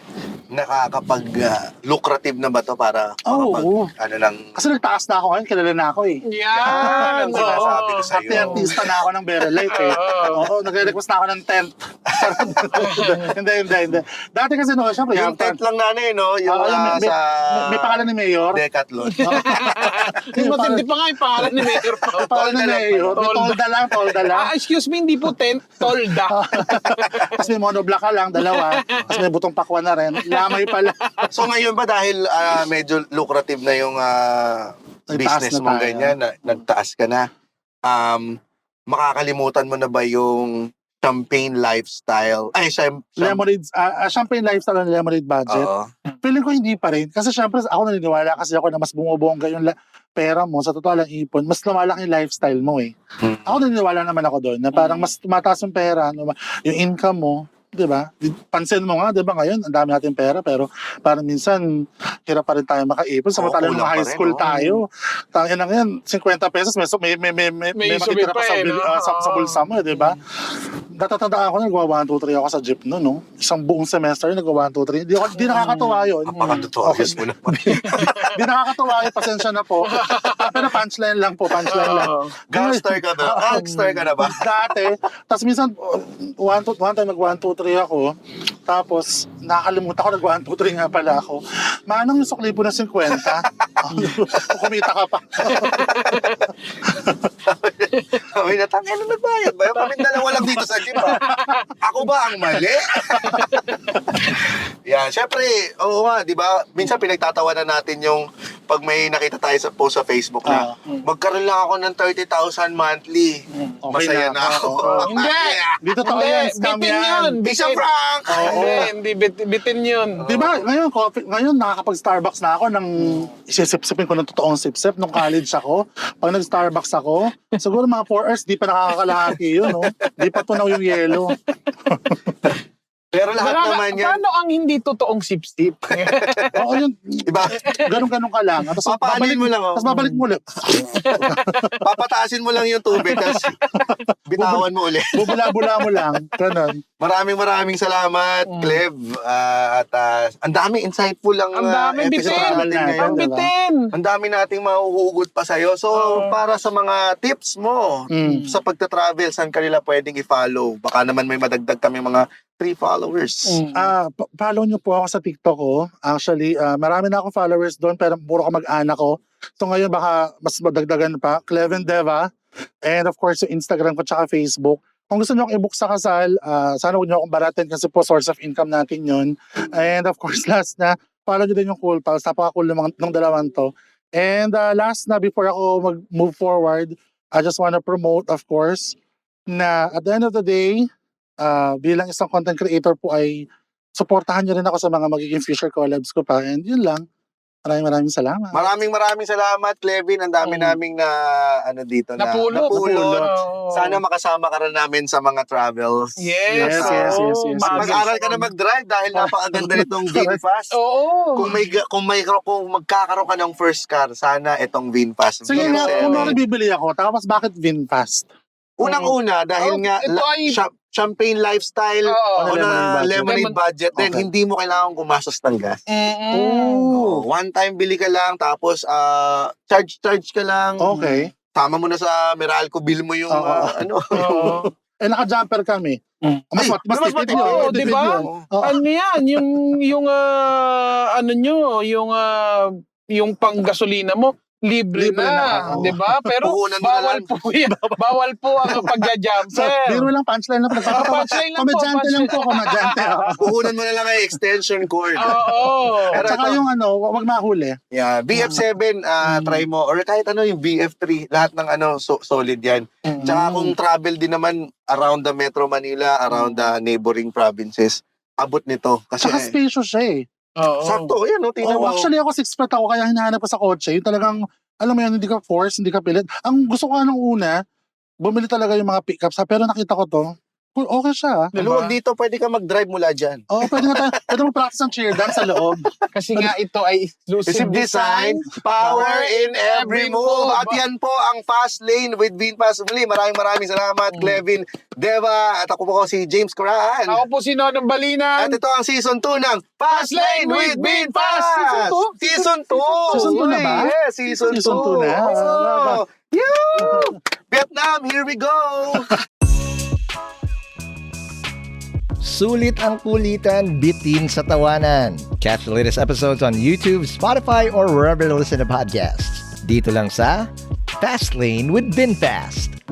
lucrative na ba to para Oo. lang Kasi nagtaas na ako ngayon, kilala na ako eh. Yan! ang sinasabi ko sa'yo. Happy artista na ako ng Very Light eh. Oo, nagre-request na ako ng tent. Hindi. Dati kasi no, syempre, yung tent lang nanay, no? Yung may pangalan ni Mayor. Decathlon. Yung matindi pa nga yung pangalan ni Mayor po. May pangalan ni Mayor. May tolda lang. Excuse me, hindi po tent, tolda. Tapos may monoblock ka lang, dalawa. Tapos may butong pakwan na rin. Lamay pala. So ngayon ba dahil medyo lucrative na yung business na mo tayo. ganyan, nagtaas ka na, makakalimutan mo na ba yung champagne lifestyle? Champagne lifestyle and lemonade budget. Oo. Feeling ko hindi pa rin. Kasi syempre ako naniniwala kasi ako na mas bumubongga yung pera mo sa totoo lang ipon, mas lumalaki yung lifestyle mo eh. Ako naniniwala naman ako doon na parang mas tumataas yung pera, yung income mo, di ba? Pansin mo nga, di ba ngayon, ang dami natin pera, pero parang minsan, hirap pa rin tayo makaipon. Samantalang kulang mga pa high rin, school no? tayo. Tangin lang yan, 50 pesos, may subi matitira pa pa eh, no? sa bulsa mo, di ba? Natatandaan ko, nagwa 1, 2, 3 ako sa jeep no? Isang buong semester, nagwa 1, 2, 3. Di nakakatuwa yun. Napaka-notorious mo naman. Di nakakatuwa yun, pasensya na po. Pero punchline lang po, punchline lang. Gangstar ka na? Gangstar ka na ba? Dati, tapos minsan, one time nag 1, 2, 3 ako, tapos nakakalimutan ko, nag 1, 2, 3 nga pala ako. Manong yung sukli po na 50? Kumita ka pa. Sabi na, tangin na nagbayad ba? Kami dalawa lang dito sa jeep, ha? Ako ba ang mali? Yan, syempre, oo nga, di ba? Minsan pinagtatawanan natin yung pag may nakita tayo sa post sa Facebook na magkaroon lang ako ng 30,000 monthly. Okay Masaya na na ako. Hindi! Dito totoo yan, scam bitin yan. yun! Di siya prank! Hindi, bitin yun. Di ba, ngayon nakakapag-Starbucks na ako nang isisip-sipin ko ng totoong sip-sip nung college ako. Pag nag-Starbucks ako, siguro mga 4 hours, di pa nakakalahati yun, no? Di pa tunaw yung yelo. Pero lahat naman yan, Paano ang hindi totoong sip-sip? Oo, yun. iba, Ganun-ganun ka lang. Tapos papaanin mo lang, oh. Tapos babalik mo ulit. Papataasin mo lang yung tubig, tapos bitawan mo ulit. Bubula-bula mo lang. Ganun. Maraming salamat, Cleb. At ang daming insightful lang Ang dami, episode bitin! natin ngayon. Ang bitin! Ang dami nating mahuhugot pa sa'yo. So, para sa mga tips mo sa pagta-travel, saan kanila pwedeng i-follow? Baka naman may madagdag kami mga 3 followers. Follow nyo po ako sa TikTok ko. Actually, marami na akong followers doon pero puro kamag-anak ko. So ngayon baka mas madagdagan pa. Cleven Deva. And of course, yung Instagram ko tsaka Facebook. Kung gusto nyo akong i-book sa kasal, sana huwag nyo akong baratin kasi po source of income natin yun. And of course, last na, follow nyo din yung Cool Pals. Napaka-cool ng dalawang to. And last na, before ako mag-move forward, I just wanna promote, of course, na at the end of the day, bilang isang content creator po ay supportahan niyo rin ako sa mga magiging future collabs ko pa. And yun lang. Maraming salamat. Maraming salamat, Clevin. Ang dami naming na dito na Napulot. Oo. Sana makasama ka rin namin sa mga travels. Yes. Yes. Mag-aral ka na mag-drive dahil napakaganda nitong VinFast. Oo. Kung magkakaroon ka ng first car, sana itong VinFast. Sige nga, VF7. kung bibili ako, tapos bakit VinFast? Unang-una, dahil nga ito ay- champagne lifestyle Oo. on a lemonade budget, then Okay. hindi mo kailangan gumastos ng gas. Mm-mm. One time bili ka lang, tapos charge ka lang. Okay. Tama mo na sa Meralco, bill mo yung Oo. Naka-jumper kami. Mas matipid matipid yun. Oo, di ba? Oo. Ano yan? Yung panggasolina mo, libre Libre na, na, oo. di ba? Pero Puhunan mo na bawal lang. po yan. Bawal po ang So, pagja-jumper. biro lang, punchline lang. Punchline lang po, Komedyante lang po, komedyante. Puhunan mo na lang ay extension cord. Oo. At saka yung wag mahuli. Yeah, BF7, try mo. Or kahit yung BF3, lahat ng solid yan. Tsaka kung travel din naman around the Metro Manila, around the neighboring provinces, abot nito. Kasi Saka spacious siya eh. Oo. sakto, yan, tingnan mo. Actually ako 6 foot ako, kaya hinahanap ko sa kotse. Yung talagang, alam mo yun, hindi ka force, hindi ka pilit. Ang gusto ko nung una, bumili talaga yung mga pickups. Pero nakita ko to, okay siya. Luwag dito, pwede ka mag-drive mula dyan. Oo, pwede mo practice ng cheer dance sa loob. Kasi nga ito ay exclusive Exclusive design, power in every move. At yan po ang Fast Lane with VinFast. Muli, maraming salamat, Clevin, Deva, at ako po si James Coraan. Ako po si Nonong Balinan. At ito ang season 2 ng Fast Lane with VinFast! Season 2! Season 2 na ba? Yes, season 2. Season 2 na. Oh. Yoo! Vietnam, here we go! Sulit ang kulitan, bitin sa tawanan. Catch the latest episodes on YouTube, Spotify, or wherever you listen to podcasts. Dito lang sa Fast Lane with VinFast.